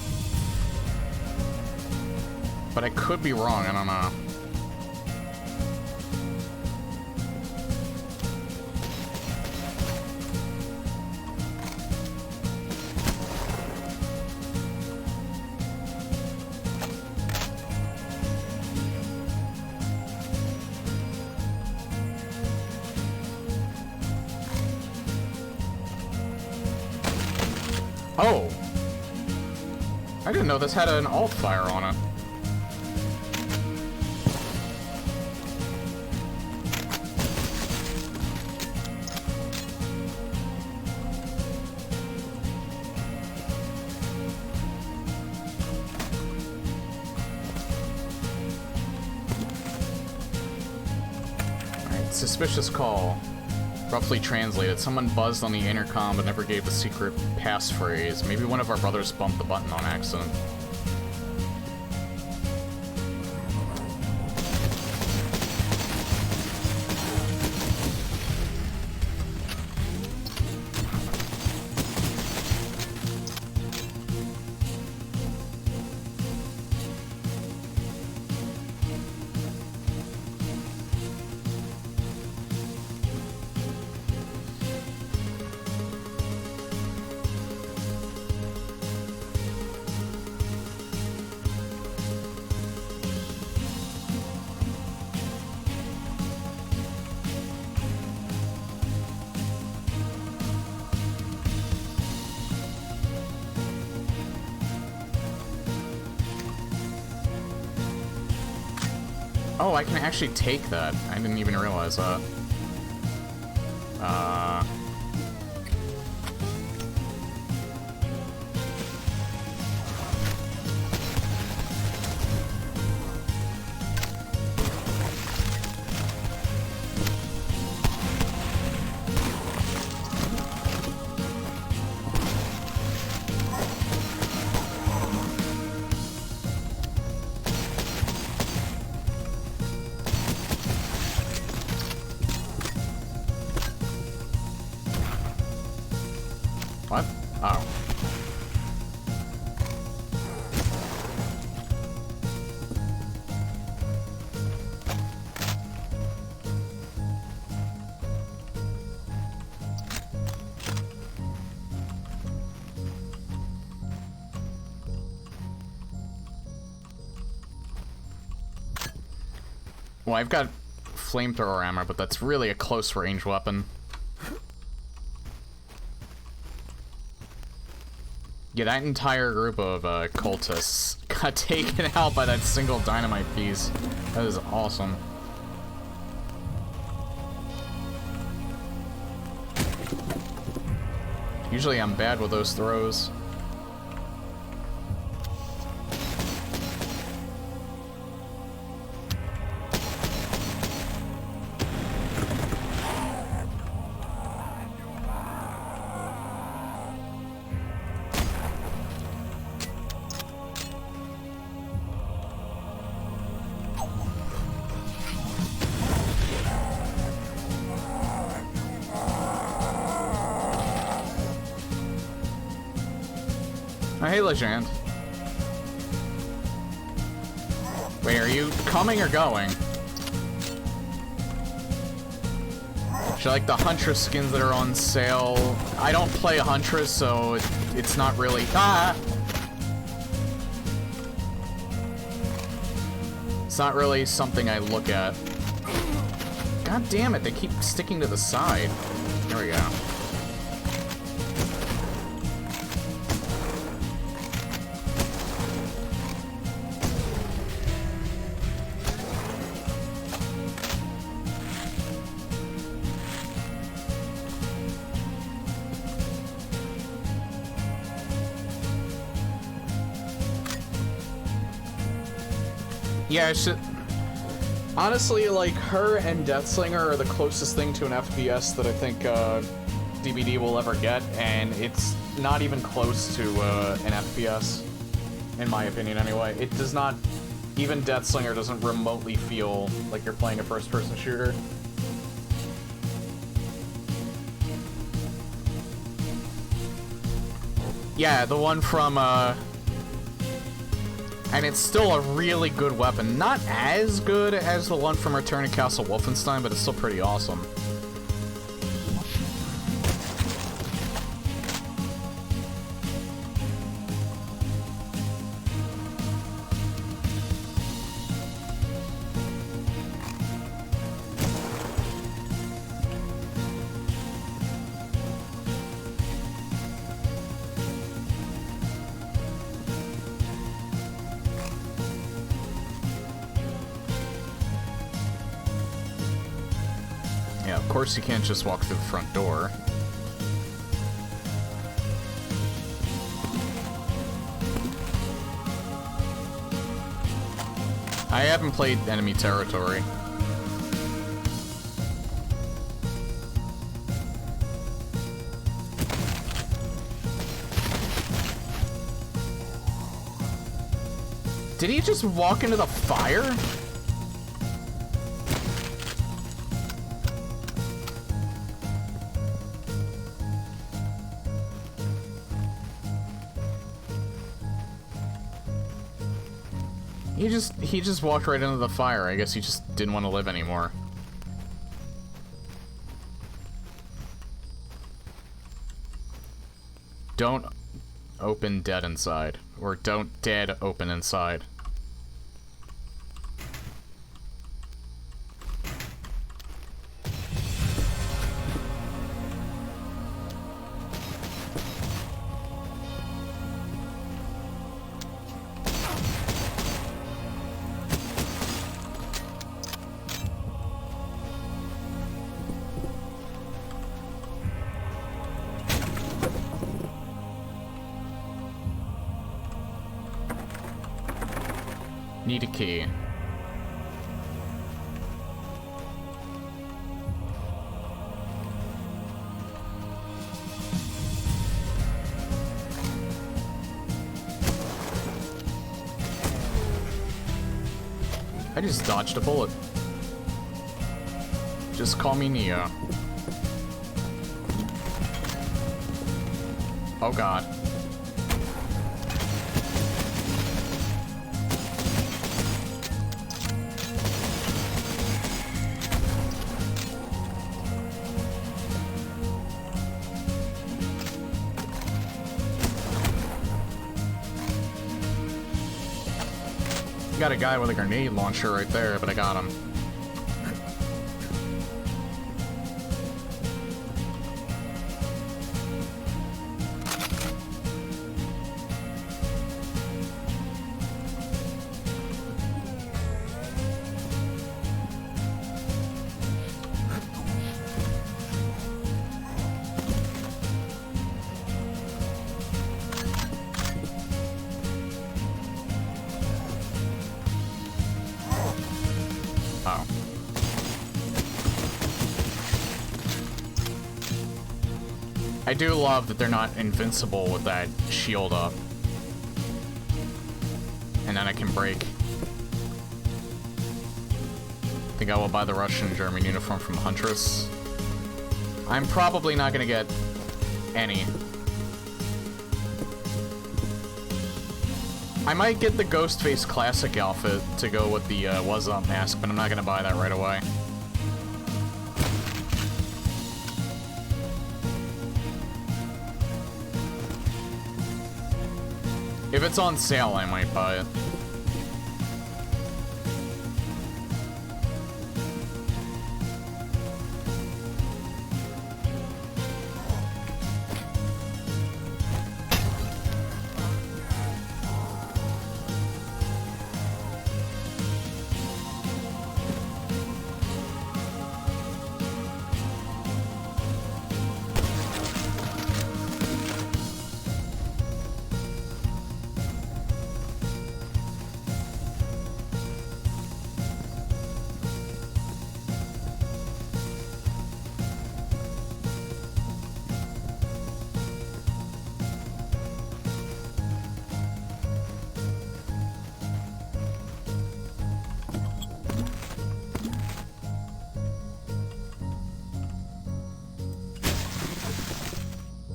But I could be wrong, I don't know. Oh! I didn't know this had an alt fire on it. Alright, suspicious call. Roughly translated, someone buzzed on the intercom but never gave the secret passphrase. Maybe one of our brothers bumped the button on accident. Oh, I can actually take that. I didn't even realize that. What? Oh. Well, I've got flamethrower ammo, but that's really a close range weapon. Yeah, that entire group of cultists got taken out by that single dynamite piece. That is awesome. Usually I'm bad with those throws. Oh, hey, Legend. Wait, are you coming or going? Should I like the Huntress skins that are on sale? I don't play Huntress, so it's not really... Ah! It's not really something I look at. God damn it, they keep sticking to the side. There we go. Yeah, honestly, like, her and Deathslinger are the closest thing to an FPS that I think DBD will ever get, and it's not even close to an FPS, in my opinion anyway. It does not, even Deathslinger doesn't remotely feel like you're playing a first-person shooter. Yeah, the one from, and it's still a really good weapon. Not as good as the one from Return to Castle Wolfenstein, but it's still pretty awesome. Yeah, of course you can't just walk through the front door. I haven't played Enemy Territory. Did he just walk into the fire? He just walked right into the fire. I guess he just didn't want to live anymore. Don't open dead inside. Or don't dead open inside. Need a key. I just dodged a bullet. Just call me Neo. Oh god. Got a guy with a grenade launcher right there, but I got him. I do love that they're not invincible with that shield up. And then I can break. Think I will buy the Russian German uniform from Huntress. I'm probably not gonna get any. I might get the Ghostface Classic outfit to go with the What's Up mask, but I'm not gonna buy that right away. If it's on sale, I might buy it.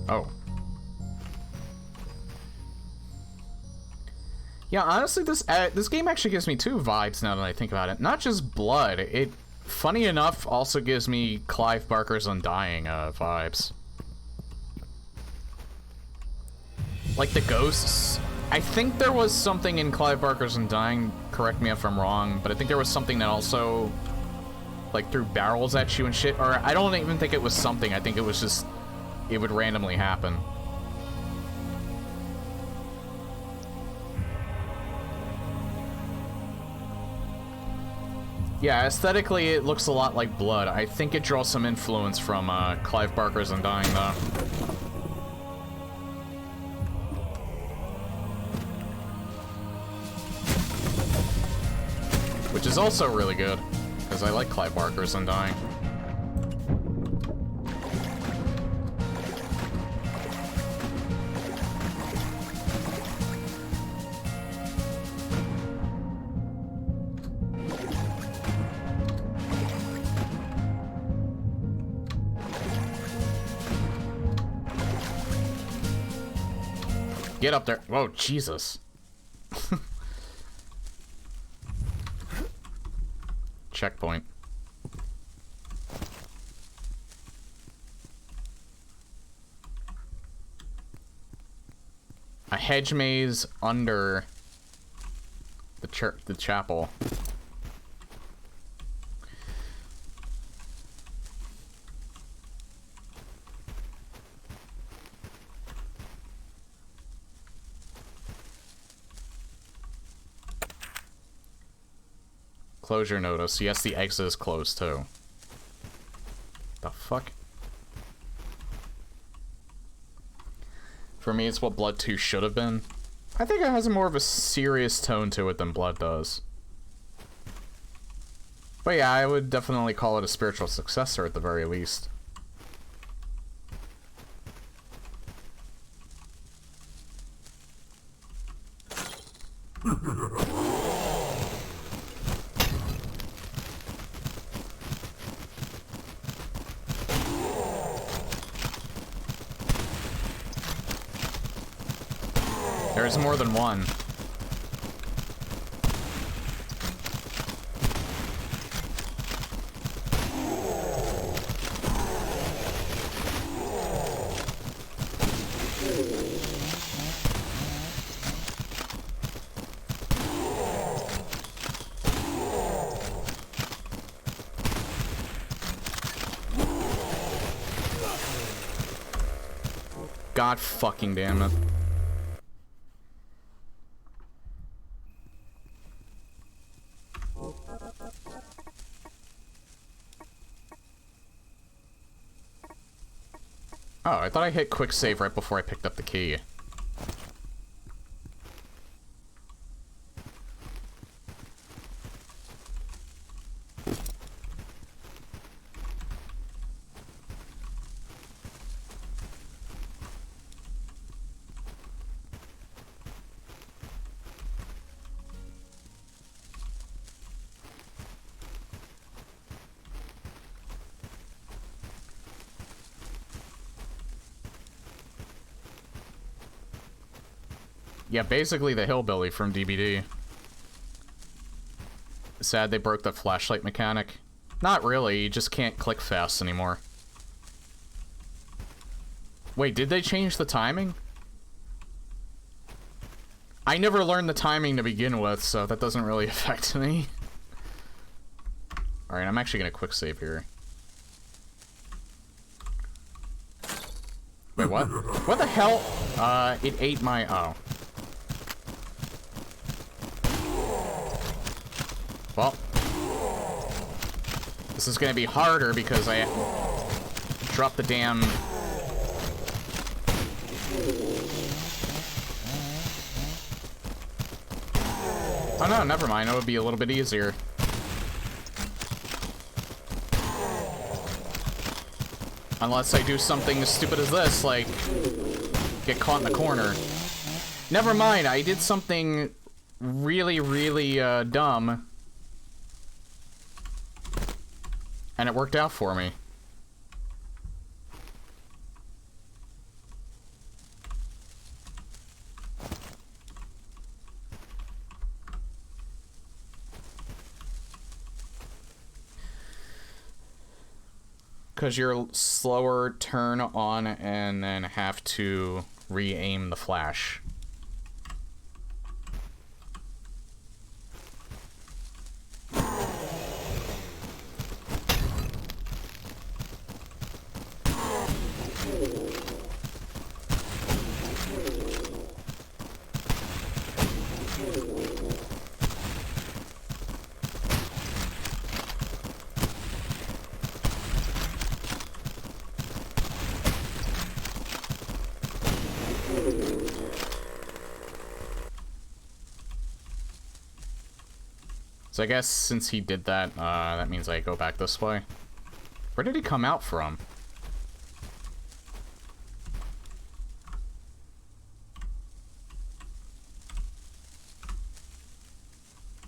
Oh. Yeah, honestly, this game actually gives me two vibes now that I think about it. Not just blood. It, funny enough, also gives me Clive Barker's Undying vibes. Like the ghosts. I think there was something in Clive Barker's Undying, correct me if I'm wrong, but I think there was something that also, like, threw barrels at you and shit. Or I don't even think it was something. I think it was just, it would randomly happen. Yeah, aesthetically it looks a lot like Blood. I think it draws some influence from Clive Barker's Undying, though. Which is also really good, because I like Clive Barker's Undying. Get up there. Whoa, Jesus. Checkpoint. A hedge maze under the chapel. Closure notice. Yes, the exit is closed too. The fuck? For me, it's what Blood 2 should have been. I think it has more of a serious tone to it than Blood does. But yeah, I would definitely call it a spiritual successor at the very least. There's more than one. God fucking damn it. Oh, I thought I hit quick save right before I picked up the key. Yeah, basically the hillbilly from DBD. Sad they broke the flashlight mechanic. Not really, you just can't click fast anymore. Wait, did they change the timing? I never learned the timing to begin with, so that doesn't really affect me. Alright, I'm actually gonna quick save here. Wait, what? What the hell? It ate my... oh. Well, this is gonna be harder because I dropped the damn... oh no, never mind, it would be a little bit easier. Unless I do something as stupid as this, like get caught in the corner. Never mind, I did something really, really dumb. And it worked out for me. because you're slower, turn on and then have to re-aim the flash. So I guess since he did that, that means I go back this way. Where did he come out from?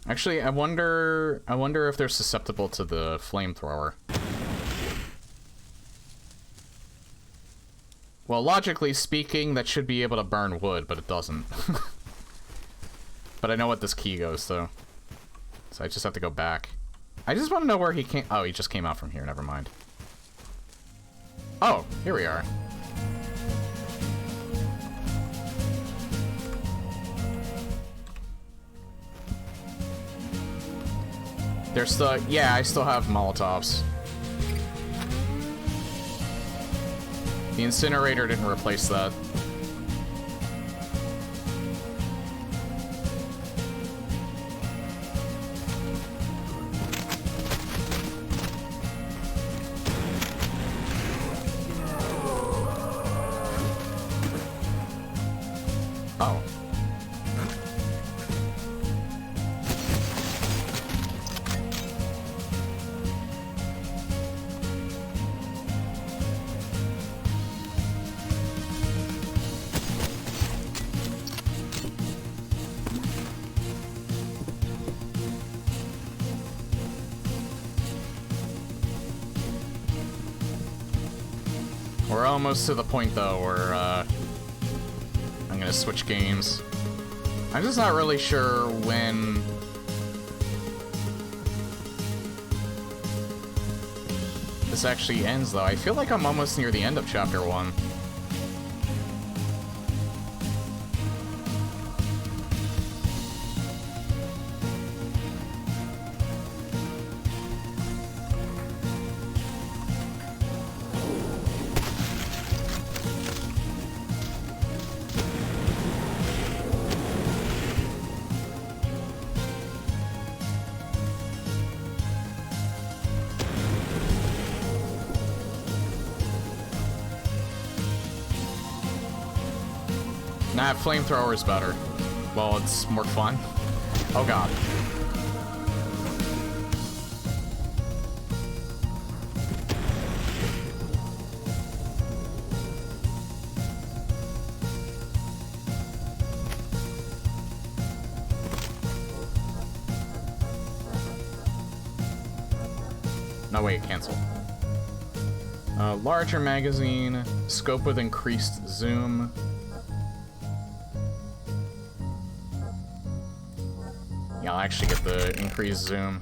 Actually, I wonder if they're susceptible to the flamethrower. Well, logically speaking, that should be able to burn wood, but it doesn't. But I know what this key goes to. So I just have to go back. I just want to know where he came... Oh, he just came out from here. Never mind. Oh, here we are. There's still... Yeah, I still have Molotovs. The incinerator didn't replace that. Oh. We're almost to the point, though, where, I'm gonna switch games. I'm just not really sure when... this actually ends, though. I feel like I'm almost near the end of Chapter 1. Nah, flamethrower is better. Well, it's more fun. Oh god. No, wait, cancel. Larger magazine, scope with increased zoom. Yeah, I'll actually get the increased zoom.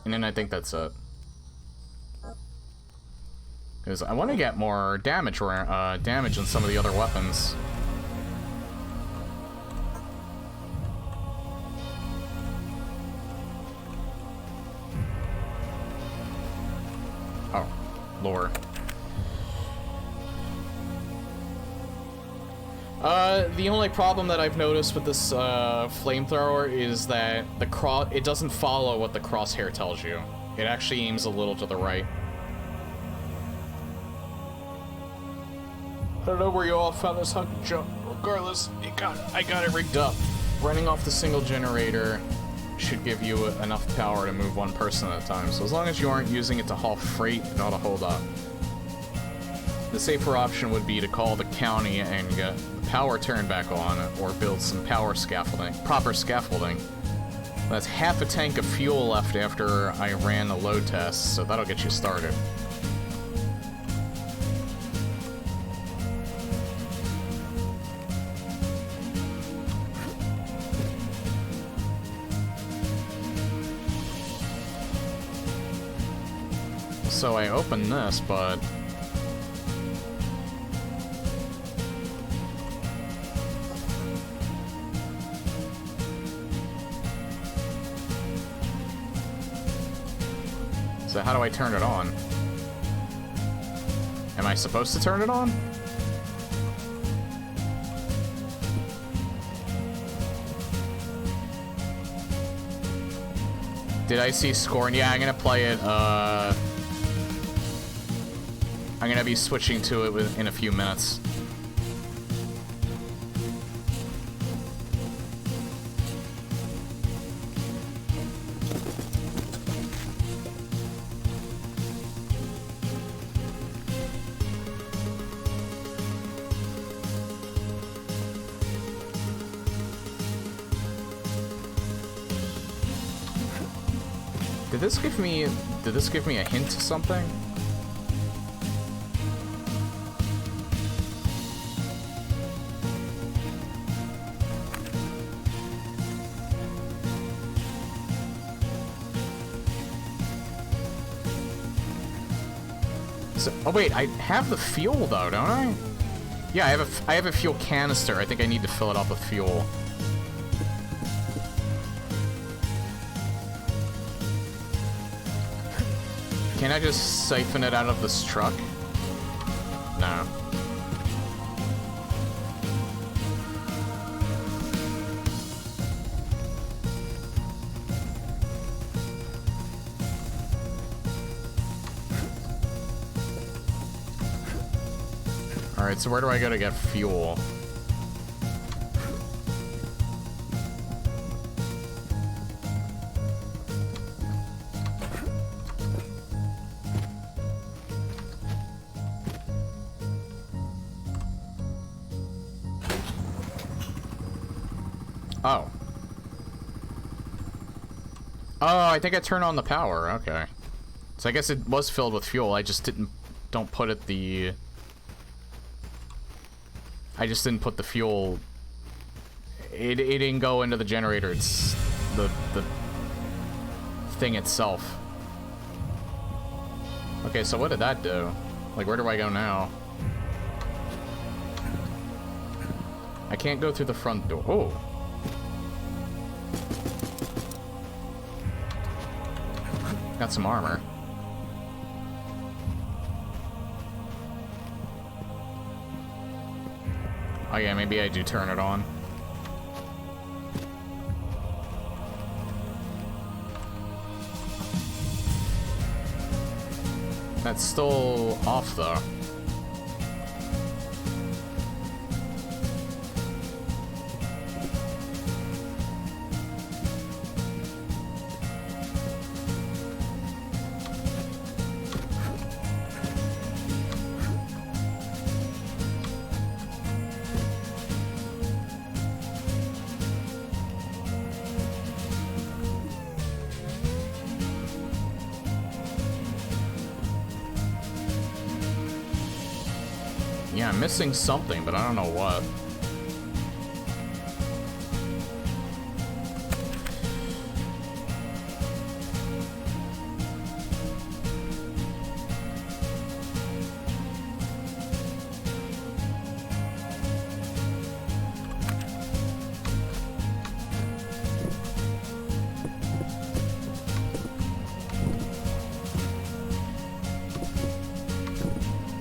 And then I think that's it. Because I want to get more damage on some of the other weapons. Oh, lore. The only problem that I've noticed with this flamethrower is that it doesn't follow what the crosshair tells you. It actually aims a little to the right. I don't know where you all found this hunky jump. Regardless, I got it rigged up. Running off the single generator should give you enough power to move one person at a time. So as long as you aren't using it to haul freight, it ought to hold up. The safer option would be to call the county and get the power turned back on, or build some proper scaffolding. That's half a tank of fuel left after I ran the load test, so that'll get you started. So I open this, but... So how do I turn it on? Am I supposed to turn it on? Did I see Scorn? Yeah, I'm gonna play it, I'm gonna be switching to it in a few minutes. Did this give me a hint to something? So, oh wait, I have the fuel though, don't I? Yeah, I have a fuel canister. I think I need to fill it up with fuel. Can I just siphon it out of this truck? No. Alright, so where do I go to get fuel? Oh. Oh, I think I turned on the power. Okay. So I guess it was filled with fuel. I just don't put it the... I just didn't put the fuel... It didn't go into the generator. It's the thing itself. Okay, so what did that do? Like, where do I go now? I can't go through the front door. Oh. Got some armor. Oh yeah, maybe I do turn it on. That's still off though. Yeah, I'm missing something, but I don't know what.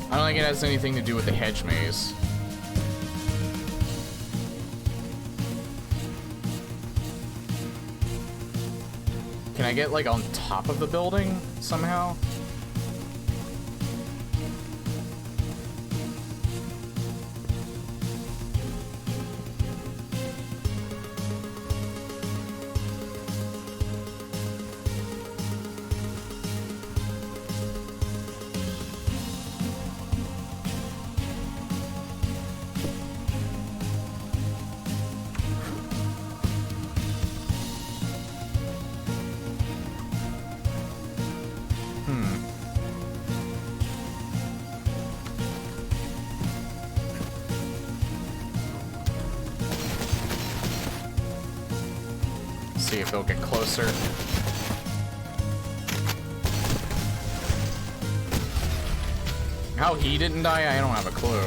I don't think it has anything to do with the hedge maze. Can I get, like, on top of the building somehow? See if they'll get closer. How he didn't die, I don't have a clue.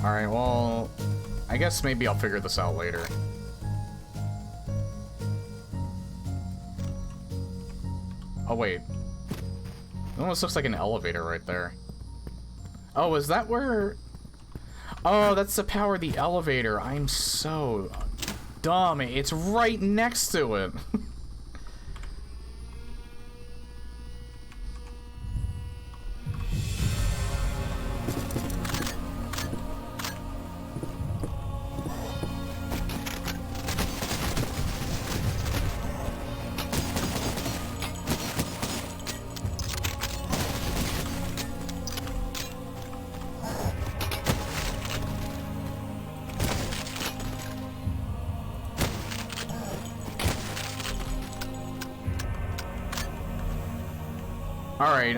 Alright, well, I guess maybe I'll figure this out later. Oh, wait. It almost looks like an elevator right there. Oh, is that where... Oh, that's to power the elevator. I'm so dumb. It's right next to it. Alright,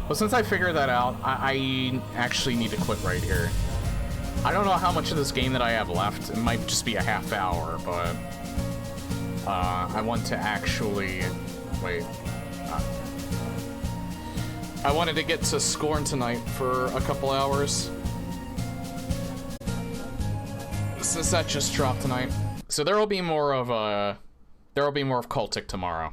well, since I figured that out, I actually need to quit right here. I don't know how much of this game that I have left. It might just be a half hour, but... I want to actually... Wait. I wanted to get to Scorn tonight for a couple hours. Since that just dropped tonight. So there will be more of Cultic tomorrow.